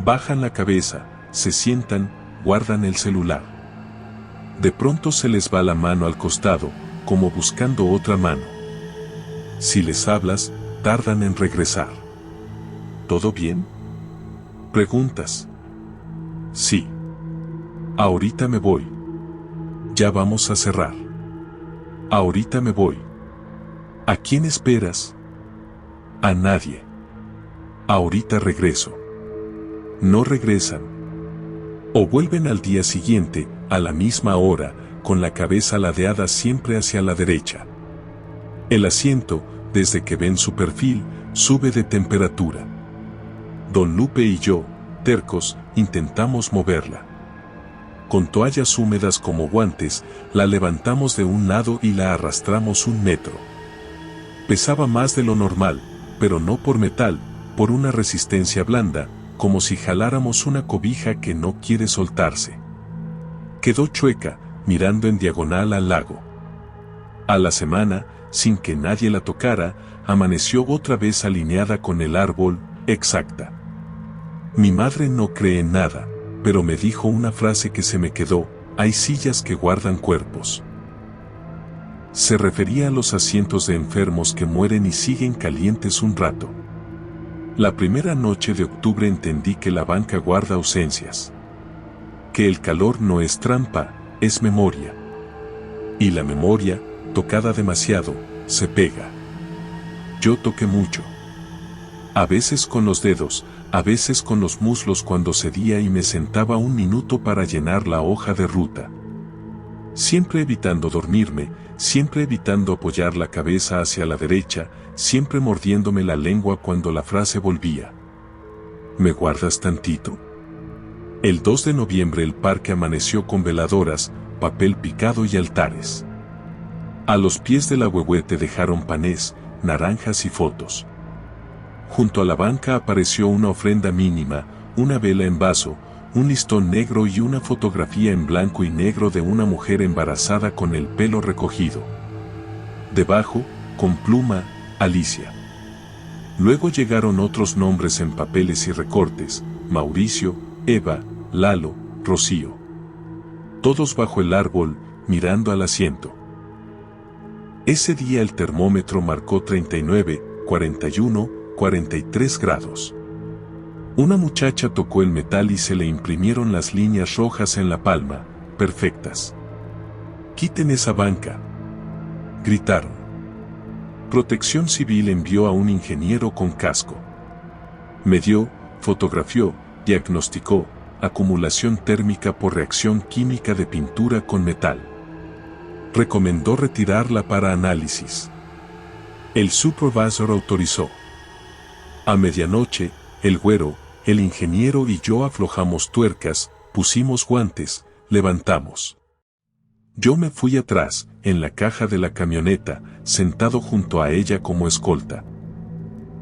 [SPEAKER 1] Bajan la cabeza, se sientan, guardan el celular. De pronto se les va la mano al costado, como buscando otra mano. Si les hablas, tardan en regresar. ¿Todo bien? Preguntas. Sí. Ahorita me voy. Ya vamos a cerrar. Ahorita me voy. ¿A quién esperas? A nadie. Ahorita regreso. No regresan. O vuelven al día siguiente, a la misma hora, con la cabeza ladeada siempre hacia la derecha. El asiento, desde que ven su perfil, sube de temperatura. Don Lupe y yo, tercos, intentamos moverla. Con toallas húmedas como guantes, la levantamos de un lado y la arrastramos 1 metro. Pesaba más de lo normal, pero no por metal, por una resistencia blanda, como si jaláramos una cobija que no quiere soltarse. Quedó chueca, mirando en diagonal al lago. A la semana, sin que nadie la tocara, amaneció otra vez alineada con el árbol, exacta. Mi madre no cree en nada, pero me dijo una frase que se me quedó: hay sillas que guardan cuerpos. Se refería a los asientos de enfermos que mueren y siguen calientes un rato. La primera noche de octubre entendí que la banca guarda ausencias. Que el calor no es trampa, es memoria. Y la memoria, tocada demasiado, se pega. Yo toqué mucho. A veces con los dedos, a veces con los muslos cuando cedía y me sentaba un minuto para llenar la hoja de ruta. Siempre evitando dormirme, siempre evitando apoyar la cabeza hacia la derecha, siempre mordiéndome la lengua cuando la frase volvía. ¿Me guardas tantito? El 2 de noviembre el parque amaneció con veladoras, papel picado y altares. A los pies del ahuehuete dejaron panés, naranjas y fotos. Junto a la banca apareció una ofrenda mínima, una vela en vaso, un listón negro y una fotografía en blanco y negro de una mujer embarazada con el pelo recogido. Debajo, con pluma, Alicia. Luego llegaron otros nombres en papeles y recortes: Mauricio, Eva, Lalo, Rocío. Todos bajo el árbol, mirando al asiento. Ese día el termómetro marcó 39, 41, 43 grados. Una muchacha tocó el metal y se le imprimieron las líneas rojas en la palma, perfectas. «¡Quiten esa banca!», gritaron. Protección Civil envió a un ingeniero con casco. Medió, fotografió, diagnosticó: acumulación térmica por reacción química de pintura con metal. Recomendó retirarla para análisis. El supervisor autorizó. A medianoche, el güero, el ingeniero y yo aflojamos tuercas, pusimos guantes, levantamos. Yo me fui atrás, en la caja de la camioneta, sentado junto a ella como escolta.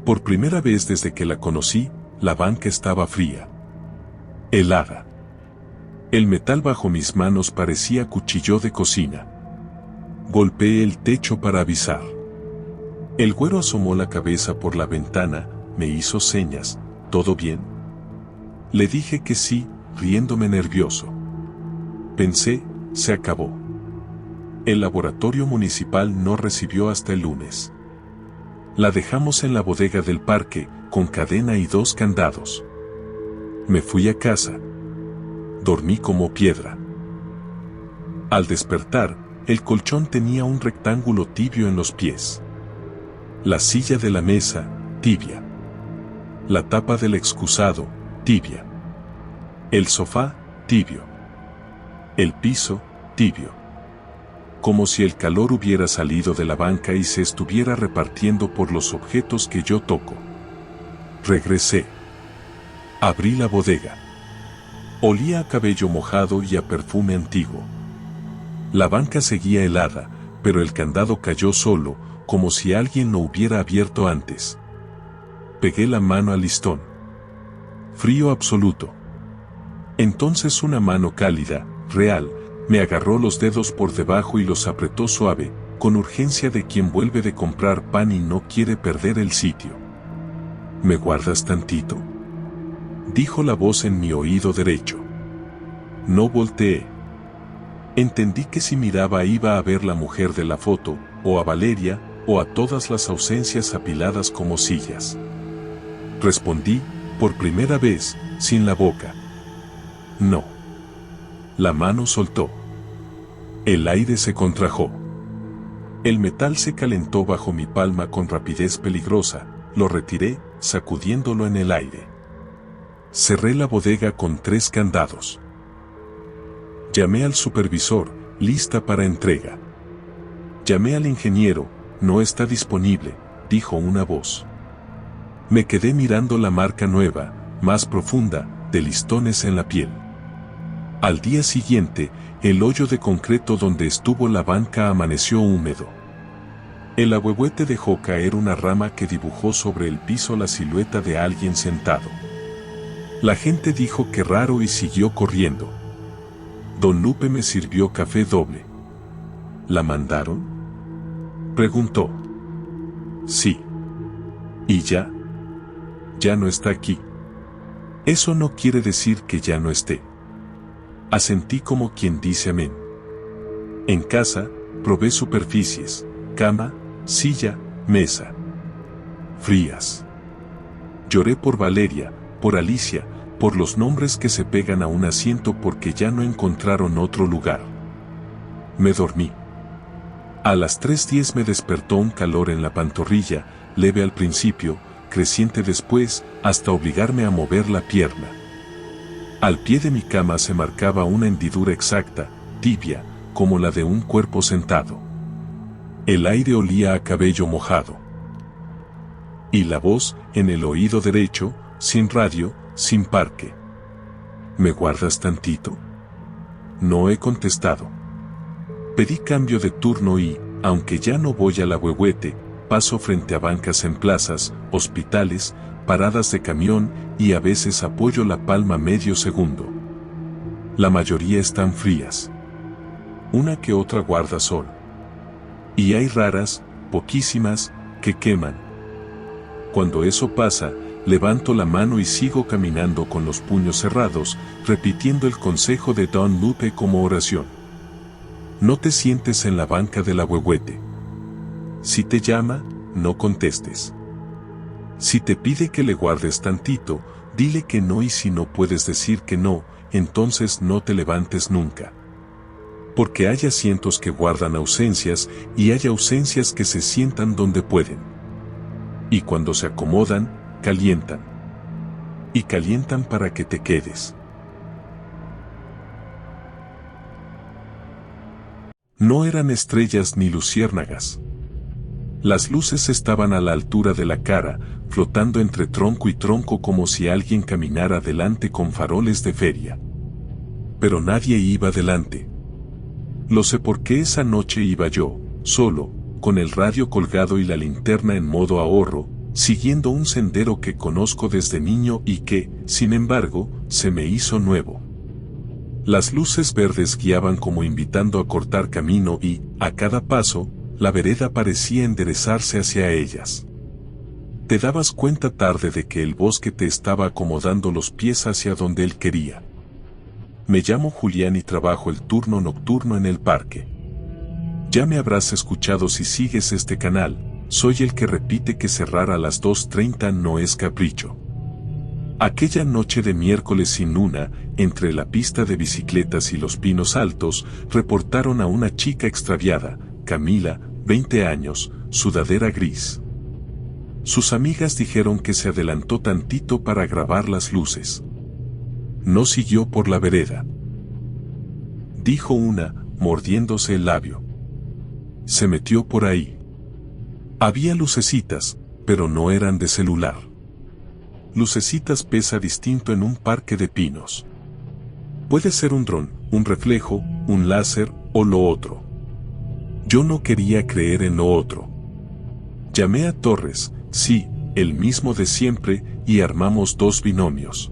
[SPEAKER 1] Por primera vez desde que la conocí, la banca estaba fría. Helada. El metal bajo mis manos parecía cuchillo de cocina. Golpeé el techo para avisar. El güero asomó la cabeza por la ventana, me hizo señas: ¿todo bien? Le dije que sí, riéndome nervioso. Pensé, se acabó. El laboratorio municipal no recibió hasta el lunes. La dejamos en la bodega del parque, con cadena y 2 candados. Me fui a casa. Dormí como piedra. Al despertar, el colchón tenía un rectángulo tibio en los pies. La silla de la mesa, tibia. La tapa del excusado, tibia. El sofá, tibio. El piso, tibio. Como si el calor hubiera salido de la banca y se estuviera repartiendo por los objetos que yo toco. Regresé. Abrí la bodega. Olía a cabello mojado y a perfume antiguo. La banca seguía helada, pero el candado cayó solo, como si alguien lo hubiera abierto antes. Pegué la mano al listón. Frío absoluto. Entonces una mano cálida, real, me agarró los dedos por debajo y los apretó suave, con urgencia de quien vuelve de comprar pan y no quiere perder el sitio. ¿Me guardas tantito?, dijo la voz en mi oído derecho. No volteé. Entendí que si miraba iba a ver la mujer de la foto, o a Valeria, o a todas las ausencias apiladas como sillas. Respondí, por primera vez, sin la boca. No. La mano soltó. El aire se contrajo. El metal se calentó bajo mi palma con rapidez peligrosa, lo retiré, sacudiéndolo en el aire. Cerré la bodega con 3 candados. Llamé al supervisor, lista para entrega. Llamé al ingeniero, no está disponible, dijo una voz. Me quedé mirando la marca nueva, más profunda, de listones en la piel. Al día siguiente, el hoyo de concreto donde estuvo la banca amaneció húmedo. El ahuehuete dejó caer una rama que dibujó sobre el piso la silueta de alguien sentado. La gente dijo que raro y siguió corriendo. Don Lupe me sirvió café doble. ¿La mandaron?, preguntó. Sí. ¿Y ya? Ya no está aquí. Eso no quiere decir que ya no esté. Asentí como quien dice amén. En casa, probé superficies, cama, silla, mesa. Frías. Lloré por Valeria, por Alicia, por los nombres que se pegan a un asiento porque ya no encontraron otro lugar. Me dormí. A las 3:10 me despertó un calor en la pantorrilla, leve al principio, creciente después, hasta obligarme a mover la pierna. Al pie de mi cama se marcaba una hendidura exacta, tibia, como la de un cuerpo sentado. El aire olía a cabello mojado. Y la voz, en el oído derecho, sin radio, sin parque. ¿Me guardas tantito? No he contestado. Pedí cambio de turno y, aunque ya no voy a la Huehuete, paso frente a bancas en plazas, hospitales, paradas de camión y a veces apoyo la palma medio segundo. La mayoría están frías. Una que otra guarda sol. Y hay raras, poquísimas, que queman. Cuando eso pasa, levanto la mano y sigo caminando con los puños cerrados, repitiendo el consejo de Don Lupe como oración. No te sientes en la banca de la Huehuete. Si te llama, no contestes. Si te pide que le guardes tantito, dile que no, y si no puedes decir que no, entonces no te levantes nunca. Porque hay asientos que guardan ausencias y hay ausencias que se sientan donde pueden. Y cuando se acomodan, calientan. Y calientan para que te quedes. No eran estrellas ni luciérnagas. Las luces estaban a la altura de la cara, flotando entre tronco y tronco como si alguien caminara delante con faroles de feria. Pero nadie iba delante. Lo sé porque esa noche iba yo, solo, con el radio colgado y la linterna en modo ahorro, siguiendo un sendero que conozco desde niño y que, sin embargo, se me hizo nuevo. Las luces verdes guiaban como invitando a cortar camino y, a cada paso, la vereda parecía enderezarse hacia ellas. Te dabas cuenta tarde de que el bosque te estaba acomodando los pies hacia donde él quería. Me llamo Julián y trabajo el turno nocturno en el parque. Ya me habrás escuchado si sigues este canal, soy el que repite que cerrar a las 2:30 no es capricho. Aquella noche de miércoles sin luna, entre la pista de bicicletas y los pinos altos, reportaron a una chica extraviada, Camila, 20 años, sudadera gris. Sus amigas dijeron que se adelantó tantito para grabar las luces. No siguió por la vereda. Dijo una, mordiéndose el labio. Se metió por ahí. Había lucecitas, pero no eran de celular. Lucecitas pesa distinto en un parque de pinos. Puede ser un dron, un reflejo, un láser o lo otro. Yo no quería creer en lo otro. Llamé a Torres, sí, el mismo de siempre, y armamos 2 binomios.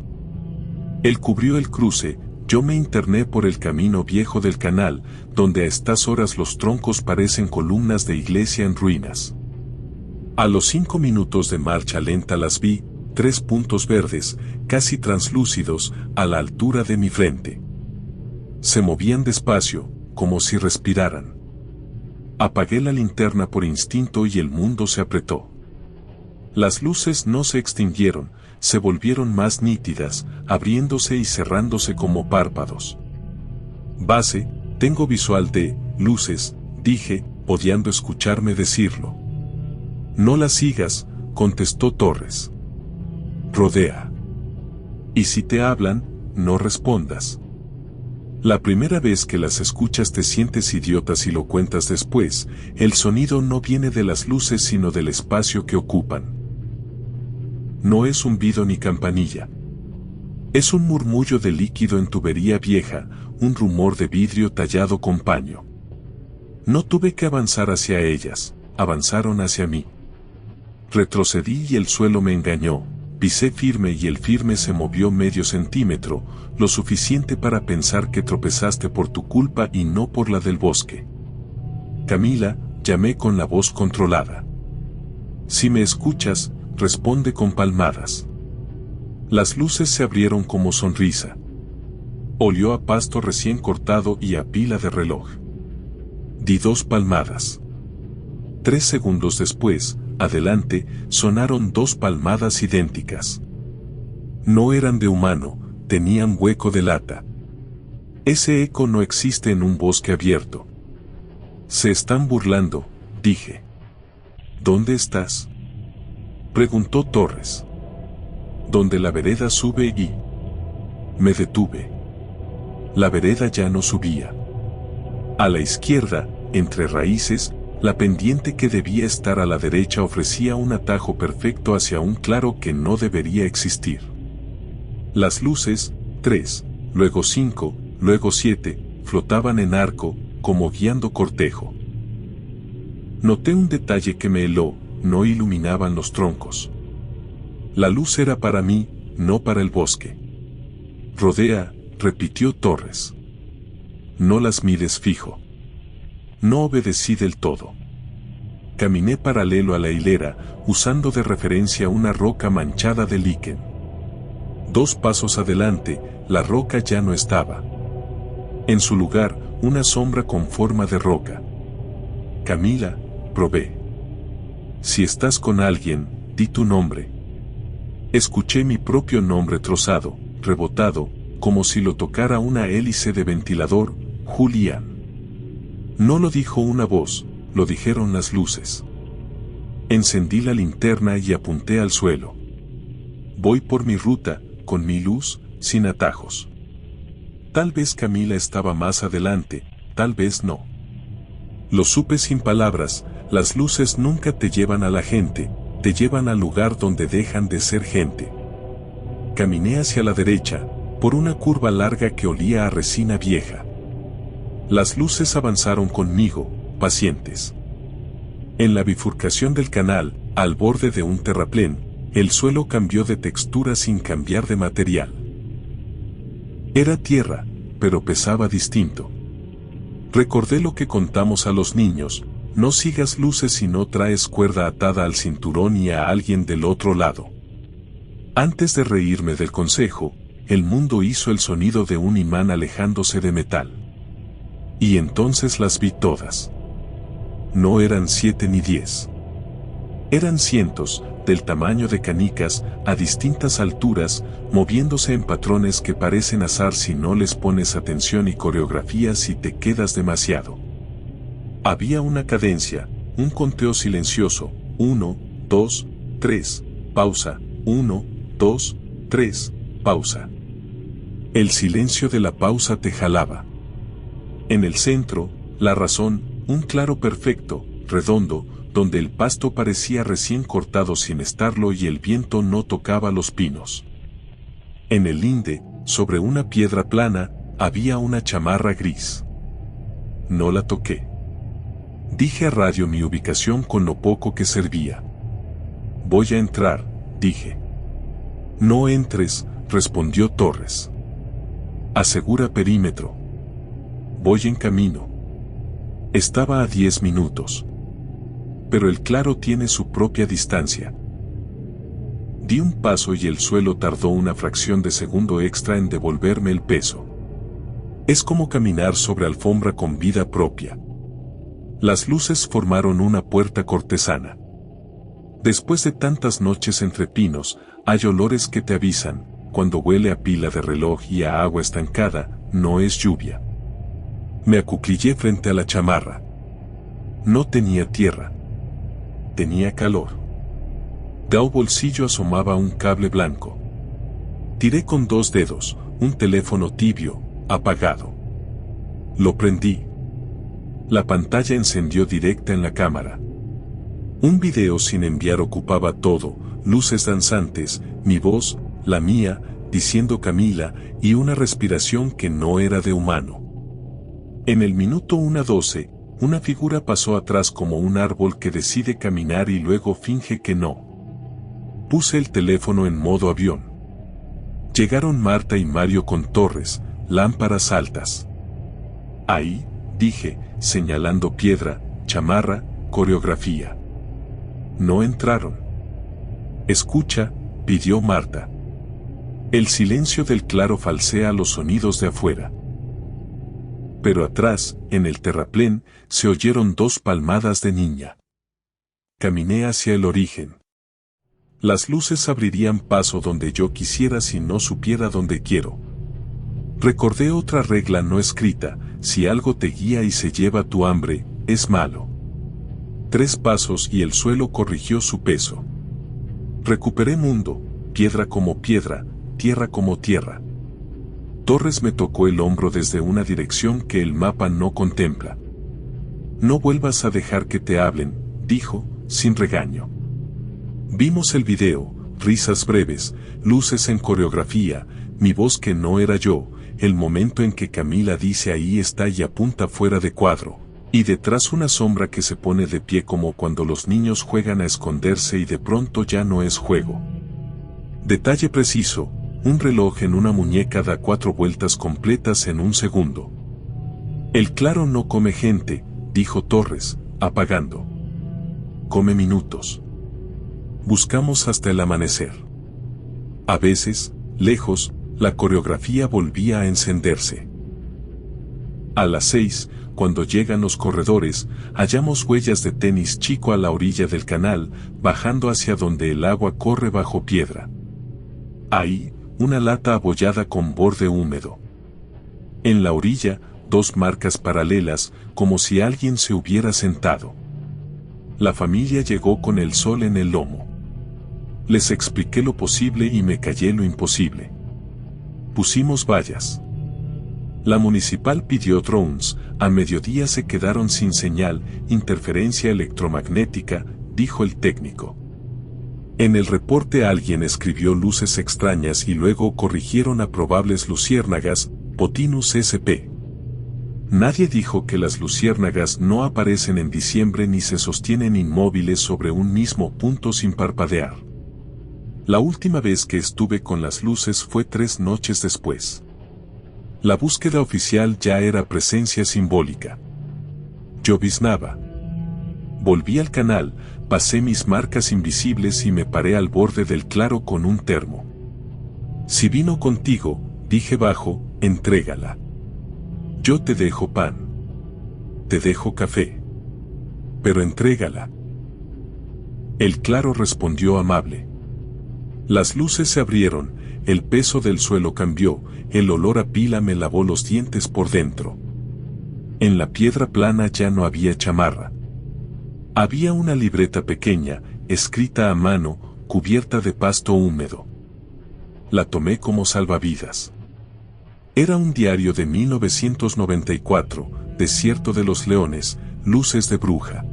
[SPEAKER 1] Él cubrió el cruce, yo me interné por el camino viejo del canal, donde a estas horas los troncos parecen columnas de iglesia en ruinas. A los 5 minutos de marcha lenta las vi, 3 puntos verdes, casi translúcidos, a la altura de mi frente. Se movían despacio, como si respiraran. Apagué la linterna por instinto y el mundo se apretó. Las luces no se extinguieron, se volvieron más nítidas, abriéndose y cerrándose como párpados. Base, tengo visual de luces, dije, odiando escucharme decirlo. No las sigas, contestó Torres. Rodea. Y si te hablan, no respondas. La primera vez que las escuchas te sientes idiota si lo cuentas después, el sonido no viene de las luces sino del espacio que ocupan. No es zumbido ni campanilla. Es un murmullo de líquido en tubería vieja, un rumor de vidrio tallado con paño. No tuve que avanzar hacia ellas, avanzaron hacia mí. Retrocedí y el suelo me engañó, pisé firme y el firme se movió medio centímetro, lo suficiente para pensar que tropezaste por tu culpa y no por la del bosque. Camila, llamé con la voz controlada. Si me escuchas, responde con palmadas. Las luces se abrieron como sonrisa. Olió a pasto recién cortado y a pila de reloj. Di 2 palmadas. 3 segundos después, adelante, sonaron 2 palmadas idénticas. No eran de humano, tenían hueco de lata. Ese eco no existe en un bosque abierto. Se están burlando, dije. ¿Dónde estás?, preguntó Torres. Donde la vereda sube y... Me detuve. La vereda ya no subía. A la izquierda, entre raíces, la pendiente que debía estar a la derecha ofrecía un atajo perfecto hacia un claro que no debería existir. Las luces, 3, luego 5, luego 7, flotaban en arco, como guiando cortejo. Noté un detalle que me heló: no iluminaban los troncos. La luz era para mí, no para el bosque. Rodea, repitió Torres. No las mires fijo. No obedecí del todo. Caminé paralelo a la hilera, usando de referencia una roca manchada de líquen. 2 pasos adelante, la roca ya no estaba. En su lugar, una sombra con forma de roca. Camila, probé. Si estás con alguien, di tu nombre. Escuché mi propio nombre trozado, rebotado, como si lo tocara una hélice de ventilador: Julián. No lo dijo una voz, lo dijeron las luces. Encendí la linterna y apunté al suelo. Voy por mi ruta, con mi luz, sin atajos. Tal vez Camila estaba más adelante, tal vez no. Lo supe sin palabras: las luces nunca te llevan a la gente, te llevan al lugar donde dejan de ser gente. Caminé hacia la derecha, por una curva larga que olía a resina vieja. Las luces avanzaron conmigo, pacientes. En la bifurcación del canal, al borde de un terraplén, el suelo cambió de textura sin cambiar de material. Era tierra, pero pesaba distinto. Recordé lo que contamos a los niños: no sigas luces si no traes cuerda atada al cinturón y a alguien del otro lado. Antes de reírme del consejo, el mundo hizo el sonido de un imán alejándose de metal. Y entonces las vi todas. No eran 7 ni 10. Eran cientos, del tamaño de canicas, a distintas alturas, moviéndose en patrones que parecen azar si no les pones atención y coreografía si te quedas demasiado. Había una cadencia, un conteo silencioso: 1, 2, 3, pausa, 1, 2, 3, pausa. El silencio de la pausa te jalaba. En el centro, la razón, un claro perfecto, redondo, donde el pasto parecía recién cortado sin estarlo y el viento no tocaba los pinos. En el linde, sobre una piedra plana, había una chamarra gris. No la toqué. Dije a radio mi ubicación con lo poco que servía. Voy a entrar, dije. No entres, respondió Torres. Asegura perímetro. Voy en camino. Estaba a 10 minutos. Pero el claro tiene su propia distancia. Di un paso y el suelo tardó una fracción de segundo extra en devolverme el peso. Es como caminar sobre alfombra con vida propia. Las luces formaron una puerta cortesana. Después de tantas noches entre pinos, hay olores que te avisan: cuando huele a pila de reloj y a agua estancada, no es lluvia. Me acuclillé frente a la chamarra. No tenía tierra. Tenía calor. De un bolsillo asomaba un cable blanco. Tiré con 2 dedos, un teléfono tibio, apagado. Lo prendí. La pantalla encendió directa en la cámara. Un video sin enviar ocupaba todo: luces danzantes, mi voz, la mía, diciendo Camila, y una respiración que no era de humano. En el minuto 1:12, una figura pasó atrás como un árbol que decide caminar y luego finge que no. Puse el teléfono en modo avión. Llegaron Marta y Mario con Torres, lámparas altas. Ahí, dije, señalando piedra, chamarra, coreografía. No entraron. Escucha, pidió Marta. El silencio del claro falsea los sonidos de afuera. Pero atrás, en el terraplén, se oyeron 2 palmadas de niña. Caminé hacia el origen. Las luces abrirían paso donde yo quisiera si no supiera dónde quiero. Recordé otra regla no escrita: si algo te guía y se lleva tu hambre, es malo. 3 pasos y el suelo corrigió su peso. Recuperé mundo, piedra como piedra, tierra como tierra. Torres me tocó el hombro desde una dirección que el mapa no contempla. No vuelvas a dejar que te hablen, dijo, sin regaño. Vimos el video, risas breves, luces en coreografía, mi voz que no era yo, el momento en que Camila dice ahí está y apunta fuera de cuadro, y detrás una sombra que se pone de pie como cuando los niños juegan a esconderse y de pronto ya no es juego. Detalle preciso, un reloj en una muñeca da 4 vueltas completas en un segundo. El claro no come gente, dijo Torres, apagando. Come minutos. Buscamos hasta el amanecer. A veces, lejos, la coreografía volvía a encenderse. A las 6, cuando llegan los corredores, hallamos huellas de tenis chico a la orilla del canal, bajando hacia donde el agua corre bajo piedra. Ahí, una lata abollada con borde húmedo. En la orilla, 2 marcas paralelas, como si alguien se hubiera sentado. La familia llegó con el sol en el lomo. Les expliqué lo posible y me callé lo imposible. Pusimos vallas. La municipal pidió drones, a mediodía se quedaron sin señal, interferencia electromagnética, dijo el técnico. En el reporte alguien escribió luces extrañas y luego corrigieron a probables luciérnagas, Potinus sp. Nadie dijo que las luciérnagas no aparecen en diciembre ni se sostienen inmóviles sobre un mismo punto sin parpadear. La última vez que estuve con las luces fue 3 noches después. La búsqueda oficial ya era presencia simbólica. Lloviznaba. Volví al canal, pasé mis marcas invisibles y me paré al borde del claro con un termo. Si vino contigo, dije bajo, entrégala. Yo te dejo pan. Te dejo café. Pero entrégala. El claro respondió amable. Las luces se abrieron, el peso del suelo cambió, el olor a pila me lavó los dientes por dentro. En la piedra plana ya no había chamarra. Había una libreta pequeña, escrita a mano, cubierta de pasto húmedo. La tomé como salvavidas. Era un diario de 1994, Desierto de los Leones, Luces de Bruja.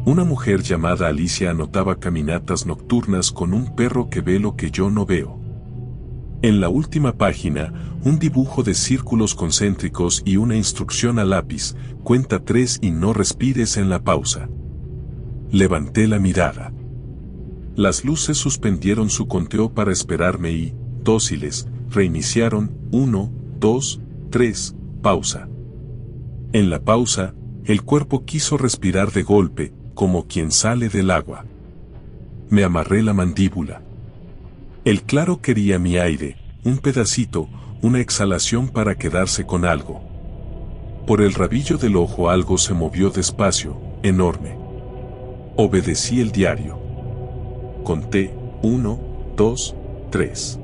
[SPEAKER 1] Una mujer llamada Alicia anotaba caminatas nocturnas con un perro que ve lo que yo no veo. En la última página, un dibujo de círculos concéntricos y una instrucción a lápiz, cuenta 3 y no respires en la pausa. Levanté la mirada. Las luces suspendieron su conteo para esperarme y, dóciles, reiniciaron, 1, 2, 3, pausa. En la pausa, el cuerpo quiso respirar de golpe, como quien sale del agua. Me amarré la mandíbula. El claro quería mi aire, un pedacito, una exhalación para quedarse con algo. Por el rabillo del ojo algo se movió despacio, enorme. Obedecí el diario. Conté, 1, 2, 3.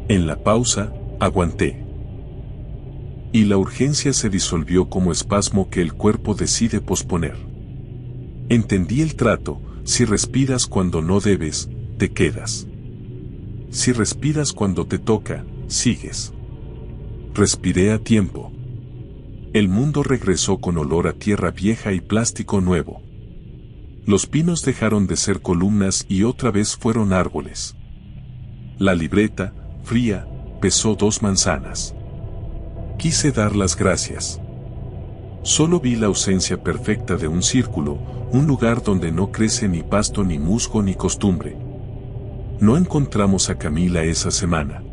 [SPEAKER 1] En la pausa, aguanté. Y la urgencia se disolvió como espasmo que el cuerpo decide posponer. Entendí el trato, si respiras cuando no debes, te quedas. Si respiras cuando te toca, sigues. Respiré a tiempo. El mundo regresó con olor a tierra vieja y plástico nuevo. Los pinos dejaron de ser columnas y otra vez fueron árboles. La libreta, fría, pesó 2 manzanas. Quise dar las gracias. Solo vi la ausencia perfecta de un círculo, un lugar donde no crece ni pasto ni musgo ni costumbre. No encontramos a Camila esa semana.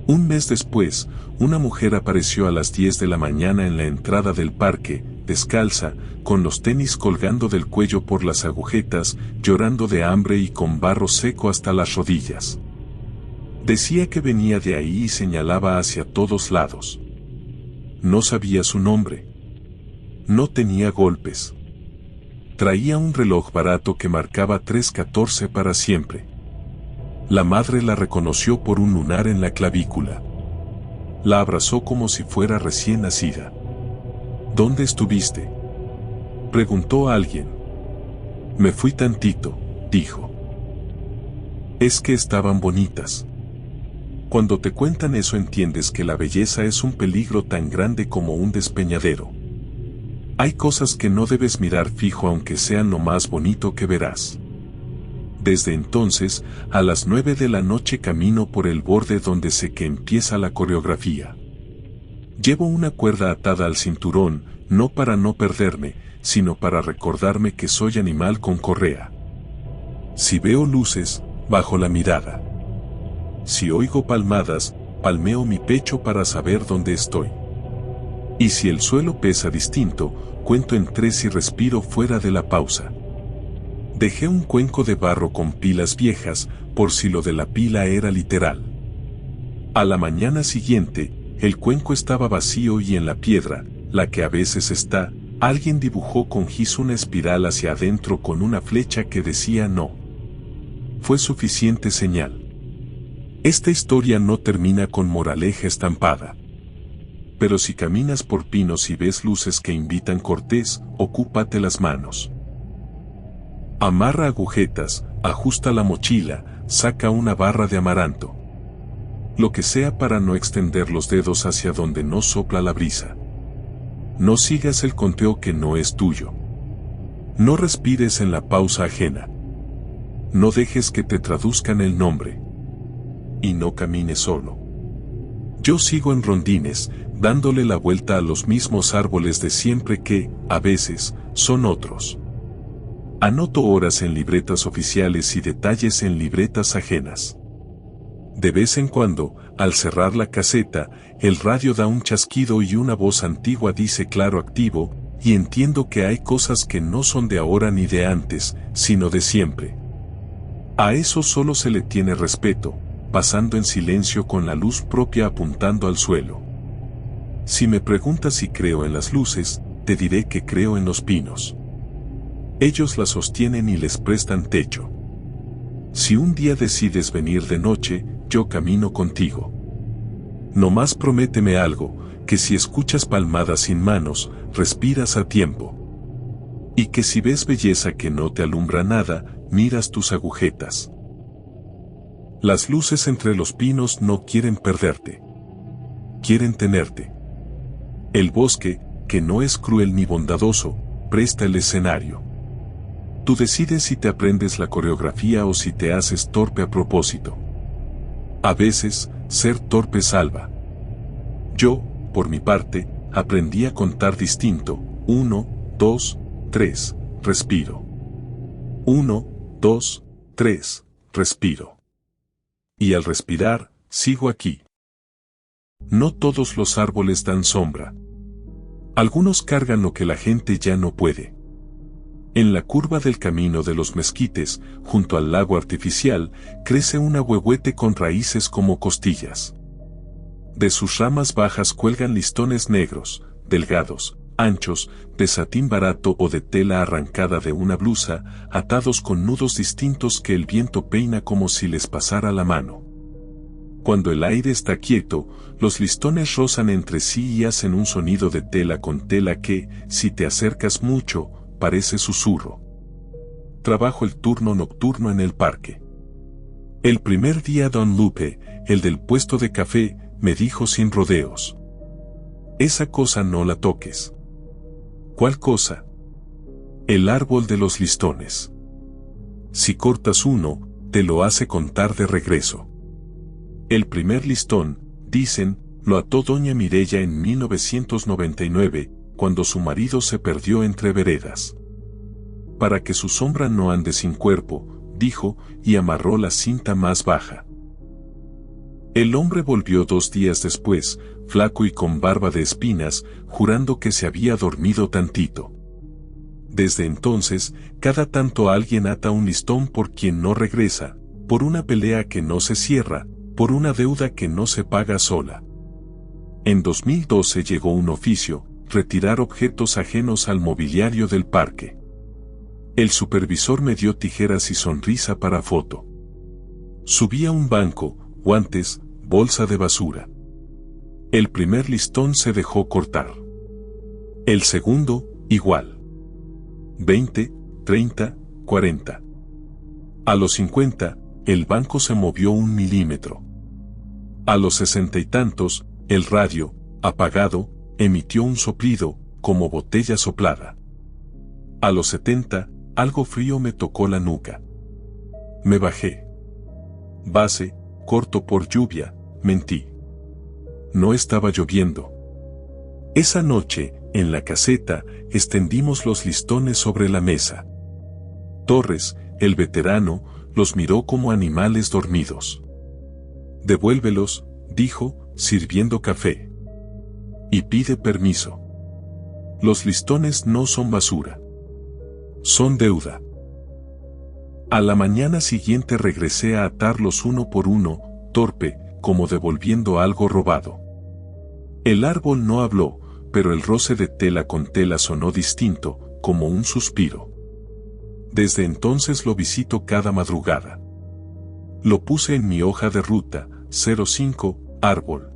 [SPEAKER 1] Un mes después, una mujer apareció a las 10 de la mañana en la entrada del parque, descalza, con los tenis colgando del cuello por las agujetas, llorando de hambre y con barro seco hasta las rodillas. Decía que venía de ahí y señalaba hacia todos lados. No sabía su nombre. No tenía golpes. Traía un reloj barato que marcaba 3:14 para siempre. La madre la reconoció por un lunar en la clavícula. La abrazó como si fuera recién nacida. ¿Dónde estuviste? Preguntó alguien. Me fui tantito, dijo. Es que estaban bonitas. Cuando te cuentan eso entiendes que la belleza es un peligro tan grande como un despeñadero. Hay cosas que no debes mirar fijo aunque sean lo más bonito que verás. Desde entonces, a las 9 de la noche camino por el borde donde sé que empieza la coreografía. Llevo una cuerda atada al cinturón, no para no perderme, sino para recordarme que soy animal con correa. Si veo luces, bajo la mirada. Si oigo palmadas, palmeo mi pecho para saber dónde estoy. Y si el suelo pesa distinto, cuento en 3 y respiro fuera de la pausa. Dejé un cuenco de barro con pilas viejas, por si lo de la pila era literal. A la mañana siguiente, el cuenco estaba vacío y en la piedra, la que a veces está, alguien dibujó con gis una espiral hacia adentro con una flecha que decía no. Fue suficiente señal. Esta historia no termina con moraleja estampada. Pero si caminas por pinos y ves luces que invitan cortés, ocúpate las manos. Amarra agujetas, ajusta la mochila, saca una barra de amaranto. Lo que sea para no extender los dedos hacia donde no sopla la brisa. No sigas el conteo que no es tuyo. No respires en la pausa ajena. No dejes que te traduzcan el nombre. Y no camines solo. Yo sigo en rondines, dándole la vuelta a los mismos árboles de siempre que, a veces, son otros. Anoto horas en libretas oficiales y detalles en libretas ajenas. De vez en cuando, al cerrar la caseta, el radio da un chasquido y una voz antigua dice claro activo, y entiendo que hay cosas que no son de ahora ni de antes, sino de siempre. A eso solo se le tiene respeto, pasando en silencio con la luz propia apuntando al suelo. Si me preguntas si creo en las luces, te diré que creo en los pinos. Ellos las sostienen y les prestan techo. Si un día decides venir de noche, yo camino contigo. Nomás prométeme algo, que si escuchas palmadas sin manos, respiras a tiempo. Y que si ves belleza que no te alumbra nada, miras tus agujetas. Las luces entre los pinos no quieren perderte. Quieren tenerte. El bosque, que no es cruel ni bondadoso, presta el escenario. Tú decides si te aprendes la coreografía o si te haces torpe a propósito. A veces, ser torpe salva. Yo, por mi parte, aprendí a contar distinto. 1, 2, 3, respiro. 1, 2, 3, respiro. Y al respirar, sigo aquí. No todos los árboles dan sombra. Algunos cargan lo que la gente ya no puede. En la curva del camino de los mezquites, junto al lago artificial, crece un ahuehuete con raíces como costillas. De sus ramas bajas cuelgan listones negros, delgados, anchos, de satín barato o de tela arrancada de una blusa, atados con nudos distintos que el viento peina como si les pasara la mano. Cuando el aire está quieto, los listones rozan entre sí y hacen un sonido de tela con tela que, si te acercas mucho, parece susurro. Trabajo el turno nocturno en el parque. El primer día Don Lupe, el del puesto de café, me dijo sin rodeos: esa cosa no la toques. ¿Cuál cosa? El árbol de los listones. Si cortas uno, te lo hace contar de regreso. El primer listón, dicen, lo ató doña Mireya en 1999, cuando su marido se perdió entre veredas. Para que su sombra no ande sin cuerpo, dijo, y amarró la cinta más baja. El hombre volvió 2 días después, flaco y con barba de espinas, jurando que se había dormido tantito. Desde entonces, cada tanto alguien ata un listón por quien no regresa, por una pelea que no se cierra, por una deuda que no se paga sola. En 2012 llegó un oficio: retirar objetos ajenos al mobiliario del parque. El supervisor me dio tijeras y sonrisa para foto. Subí a un banco, guantes, bolsa de basura. El primer listón se dejó cortar. El segundo, igual. 20, 30, 40. A los 50, el banco se movió 1 milímetro. A los 60 y tantos, el radio, apagado, emitió un soplido, como botella soplada. A los 70, algo frío me tocó la nuca. Me bajé. Base, corto por lluvia, mentí. No estaba lloviendo. Esa noche, en la caseta, extendimos los listones sobre la mesa. Torres, el veterano, los miró como animales dormidos. «Devuélvelos», dijo, sirviendo café. «Y pide permiso. Los listones no son basura. Son deuda». A la mañana siguiente regresé a atarlos uno por uno, torpe, como devolviendo algo robado. El árbol no habló, pero el roce de tela con tela sonó distinto, como un suspiro. Desde entonces lo visito cada madrugada. Lo puse en mi hoja de ruta, 05, árbol.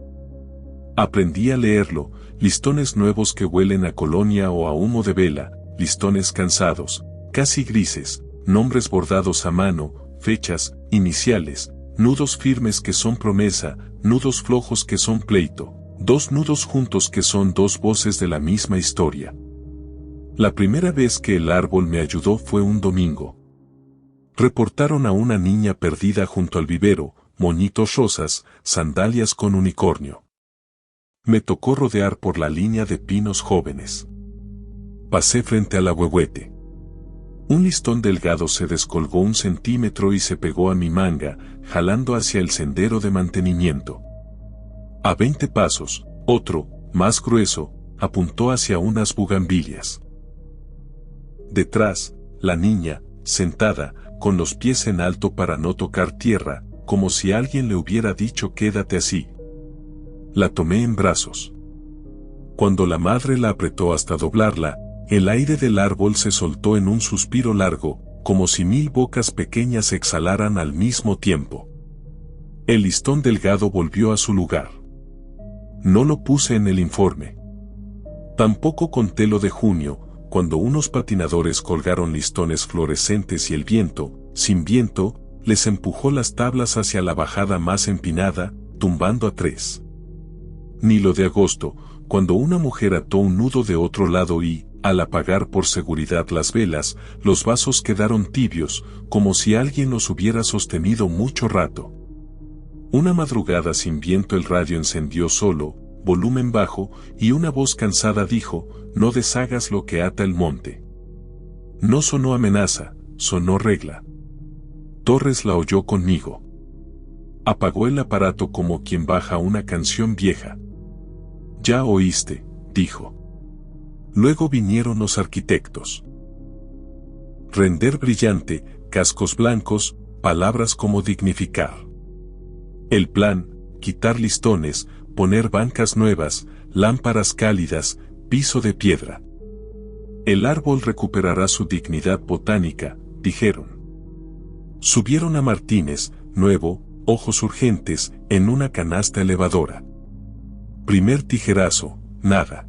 [SPEAKER 1] Aprendí a leerlo, listones nuevos que huelen a colonia o a humo de vela, listones cansados, casi grises, nombres bordados a mano, fechas, iniciales, nudos firmes que son promesa, nudos flojos que son pleito, dos nudos juntos que son dos voces de la misma historia. La primera vez que el árbol me ayudó fue un domingo. Reportaron a una niña perdida junto al vivero, moñitos rosas, sandalias con unicornio. Me tocó rodear por la línea de pinos jóvenes. Pasé frente al ahuehuete. Un listón delgado se descolgó 1 centímetro y se pegó a mi manga, jalando hacia el sendero de mantenimiento. A 20 pasos, otro, más grueso, apuntó hacia unas bugambilias. Detrás, la niña, sentada, con los pies en alto para no tocar tierra, como si alguien le hubiera dicho quédate así. La tomé en brazos. Cuando la madre la apretó hasta doblarla, el aire del árbol se soltó en un suspiro largo, como si 1000 bocas pequeñas exhalaran al mismo tiempo. El listón delgado volvió a su lugar. No lo puse en el informe. Tampoco conté lo de junio, cuando unos patinadores colgaron listones fluorescentes y el viento, sin viento, les empujó las tablas hacia la bajada más empinada, tumbando a 3. Ni lo de agosto, cuando una mujer ató un nudo de otro lado y, al apagar por seguridad las velas, los vasos quedaron tibios, como si alguien los hubiera sostenido mucho rato. Una madrugada sin viento el radio encendió solo, volumen bajo, y una voz cansada dijo, no deshagas lo que ata el monte. No sonó amenaza, sonó regla. Torres la oyó conmigo. Apagó el aparato como quien baja una canción vieja. Ya oíste, dijo. Luego vinieron los arquitectos. Render brillante, cascos blancos, palabras como dignificar. El plan, quitar listones, poner bancas nuevas, lámparas cálidas, piso de piedra. El árbol recuperará su dignidad botánica, dijeron. Subieron a Martínez, nuevo, ojos urgentes, en una canasta elevadora. Primer tijerazo, nada.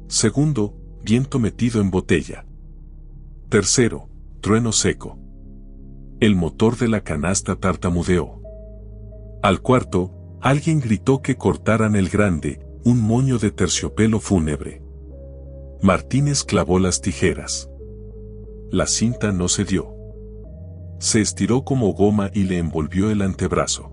[SPEAKER 1] Segundo, viento metido en botella. Tercero, trueno seco. El motor de la canasta tartamudeó. Al cuarto, alguien gritó que cortaran el grande, un moño de terciopelo fúnebre. Martínez clavó las tijeras. La cinta no cedió. Se estiró como goma y le envolvió el antebrazo.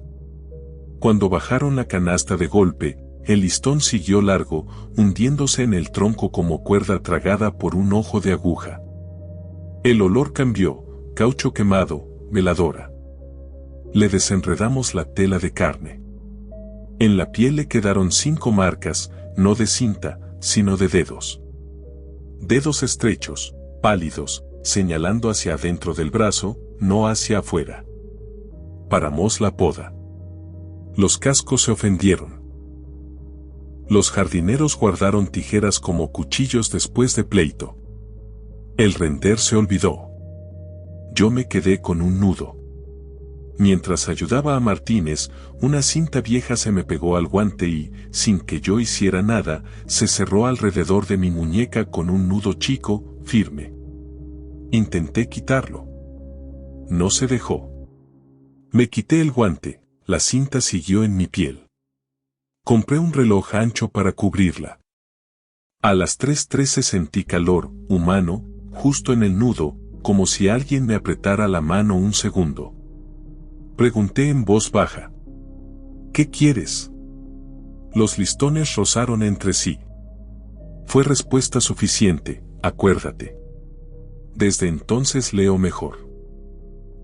[SPEAKER 1] Cuando bajaron la canasta de golpe, el listón siguió largo, hundiéndose en el tronco como cuerda tragada por un ojo de aguja. El olor cambió, caucho quemado, veladora. Le desenredamos la tela de carne. En la piel le quedaron 5 marcas, no de cinta, sino de dedos. Dedos estrechos, pálidos, señalando hacia adentro del brazo, no hacia afuera. Paramos la poda. Los cascos se ofendieron. Los jardineros guardaron tijeras como cuchillos después de pleito. El render se olvidó. Yo me quedé con un nudo. Mientras ayudaba a Martínez, una cinta vieja se me pegó al guante y, sin que yo hiciera nada, se cerró alrededor de mi muñeca con un nudo chico, firme. Intenté quitarlo. No se dejó. Me quité el guante, la cinta siguió en mi piel. Compré un reloj ancho para cubrirla. A las 3:13 sentí calor, humano, justo en el nudo, como si alguien me apretara la mano un segundo. Pregunté en voz baja. ¿Qué quieres? Los listones rozaron entre sí. Fue respuesta suficiente, acuérdate. Desde entonces leo mejor.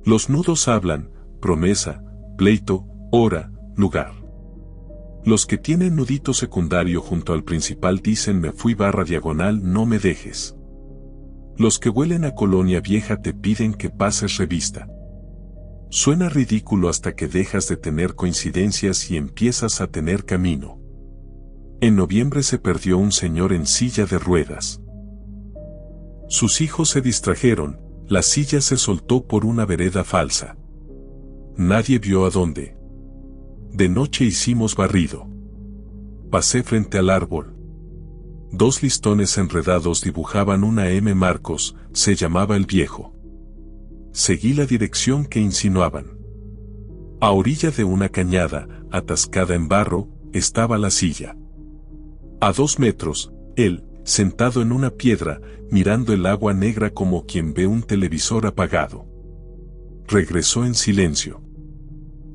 [SPEAKER 1] Los nudos hablan, promesa, pleito, hora, lugar. Los que tienen nudito secundario junto al principal dicen me fui /diagonal no me dejes. Los que huelen a colonia vieja te piden que pases revista. Suena ridículo hasta que dejas de tener coincidencias y empiezas a tener camino. En noviembre se perdió un señor en silla de ruedas. Sus hijos se distrajeron, la silla se soltó por una vereda falsa. Nadie vio a dónde. De noche hicimos barrido. Pasé frente al árbol. 2 listones enredados dibujaban una M. Marcos, se llamaba el viejo. Seguí la dirección que insinuaban. A orilla de una cañada, atascada en barro, estaba la silla. A 2 metros, él, sentado en una piedra, mirando el agua negra como quien ve un televisor apagado. Regresó en silencio.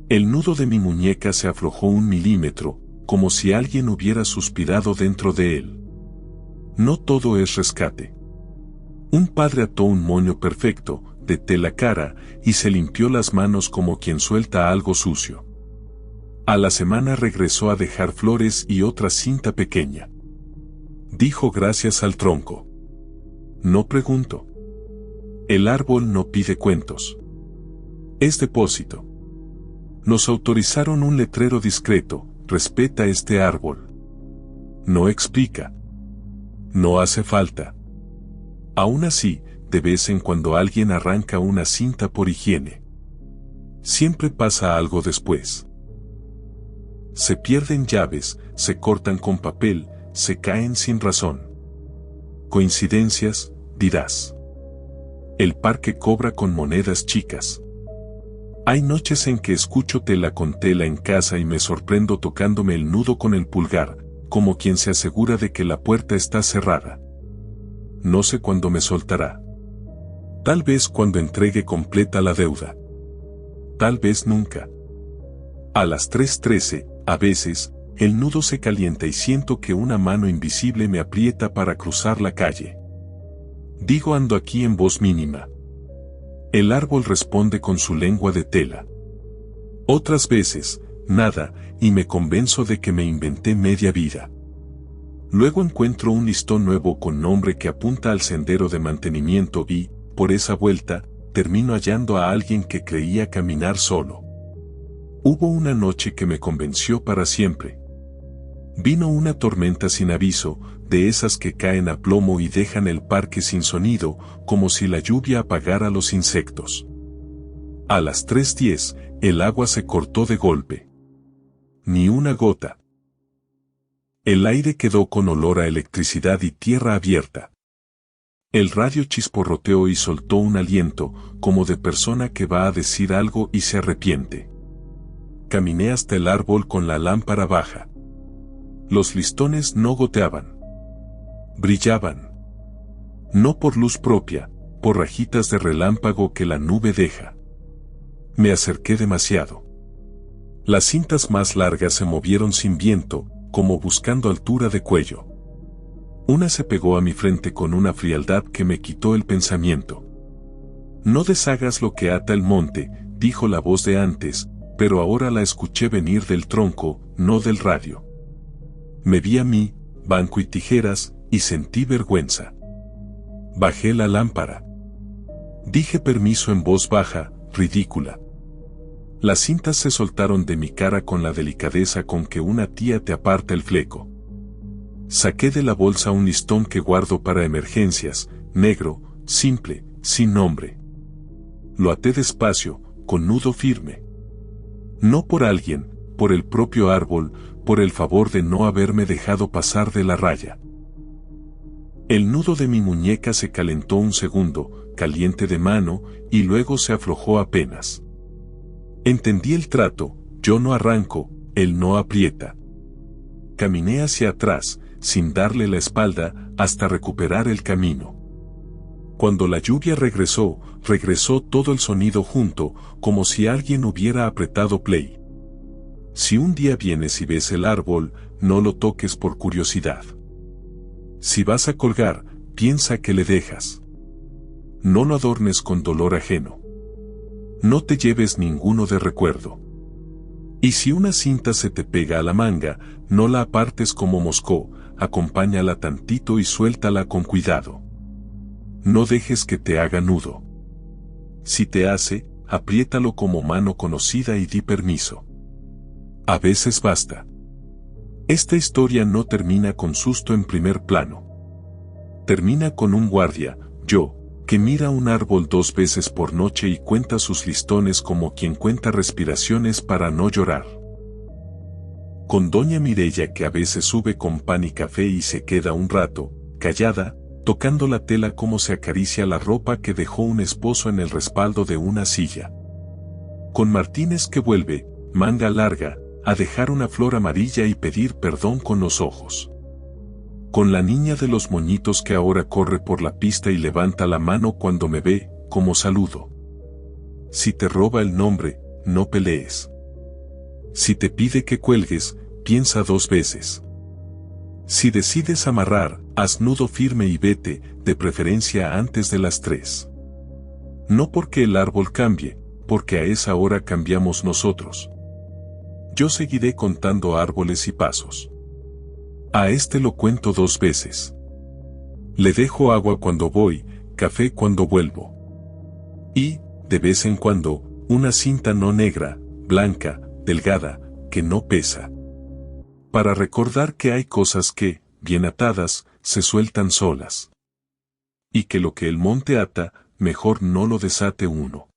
[SPEAKER 1] El nudo de mi muñeca se aflojó 1 milímetro, como si alguien hubiera suspirado dentro de él. No todo es rescate. Un padre ató un moño perfecto, de tela cara, y se limpió las manos como quien suelta algo sucio. A la semana regresó a dejar flores y otra cinta pequeña. Dijo gracias al tronco. No pregunto. El árbol no pide cuentos. Es depósito. Nos autorizaron un letrero discreto, respeta este árbol. No explica. No hace falta. Aún así, de vez en cuando alguien arranca una cinta por higiene. Siempre pasa algo después. Se pierden llaves, se cortan con papel, se caen sin razón. Coincidencias, dirás. El parque cobra con monedas chicas. Hay noches en que escucho tela con tela en casa y me sorprendo tocándome el nudo con el pulgar, como quien se asegura de que la puerta está cerrada. No sé cuándo me soltará. Tal vez cuando entregue completa la deuda. Tal vez nunca. A las 3:13, a veces, el nudo se calienta y siento que una mano invisible me aprieta para cruzar la calle. Digo ando aquí en voz mínima. El árbol responde con su lengua de tela. Otras veces, nada, y me convenzo de que me inventé media vida. Luego encuentro un listón nuevo con nombre que apunta al sendero de mantenimiento y, por esa vuelta, termino hallando a alguien que creía caminar solo. Hubo una noche que me convenció para siempre. Vino una tormenta sin aviso, de esas que caen a plomo y dejan el parque sin sonido, como si la lluvia apagara los insectos. A las 3:10, el agua se cortó de golpe. Ni una gota. El aire quedó con olor a electricidad y tierra abierta. El radio chisporroteó y soltó un aliento, como de persona que va a decir algo y se arrepiente. Caminé hasta el árbol con la lámpara baja. Los listones no goteaban. Brillaban. No por luz propia, por rajitas de relámpago que la nube deja. Me acerqué demasiado. Las cintas más largas se movieron sin viento, como buscando altura de cuello. Una se pegó a mi frente con una frialdad que me quitó el pensamiento. No deshagas lo que ata el monte, dijo la voz de antes, pero ahora la escuché venir del tronco, no del radio. Me vi a mí, banco y tijeras, y sentí vergüenza. Bajé la lámpara. Dije permiso en voz baja, ridícula. Las cintas se soltaron de mi cara con la delicadeza con que una tía te aparta el fleco. Saqué de la bolsa un listón que guardo para emergencias, negro, simple, sin nombre. Lo até despacio, con nudo firme. No por alguien, por el propio árbol, por el favor de no haberme dejado pasar de la raya. El nudo de mi muñeca se calentó un segundo, caliente de mano, y luego se aflojó apenas. Entendí el trato, yo no arranco, él no aprieta. Caminé hacia atrás, sin darle la espalda, hasta recuperar el camino. Cuando la lluvia regresó todo el sonido junto, como si alguien hubiera apretado play. Si un día vienes y ves el árbol, no lo toques por curiosidad. Si vas a colgar, piensa que le dejas. No lo adornes con dolor ajeno. No te lleves ninguno de recuerdo. Y si una cinta se te pega a la manga, no la apartes como moscó, acompáñala tantito y suéltala con cuidado. No dejes que te haga nudo. Si te hace, apriétalo como mano conocida y di permiso. A veces basta. Esta historia no termina con susto en primer plano. Termina con un guardia, yo, que mira un árbol 2 veces por noche y cuenta sus listones como quien cuenta respiraciones para no llorar. Con doña Mireya que a veces sube con pan y café y se queda un rato, callada, tocando la tela como se acaricia la ropa que dejó un esposo en el respaldo de una silla. Con Martínez que vuelve, manga larga, a dejar una flor amarilla y pedir perdón con los ojos. Con la niña de los moñitos que ahora corre por la pista y levanta la mano cuando me ve, como saludo. Si te roba el nombre, no pelees. Si te pide que cuelgues, piensa 2 veces. Si decides amarrar, haz nudo firme y vete, de preferencia antes de las 3. No porque el árbol cambie, porque a esa hora cambiamos nosotros. Yo seguiré contando árboles y pasos. A este lo cuento 2 veces. Le dejo agua cuando voy, café cuando vuelvo. Y, de vez en cuando, una cinta no negra, blanca, delgada, que no pesa. Para recordar que hay cosas que, bien atadas, se sueltan solas. Y que lo que el monte ata, mejor no lo desate uno.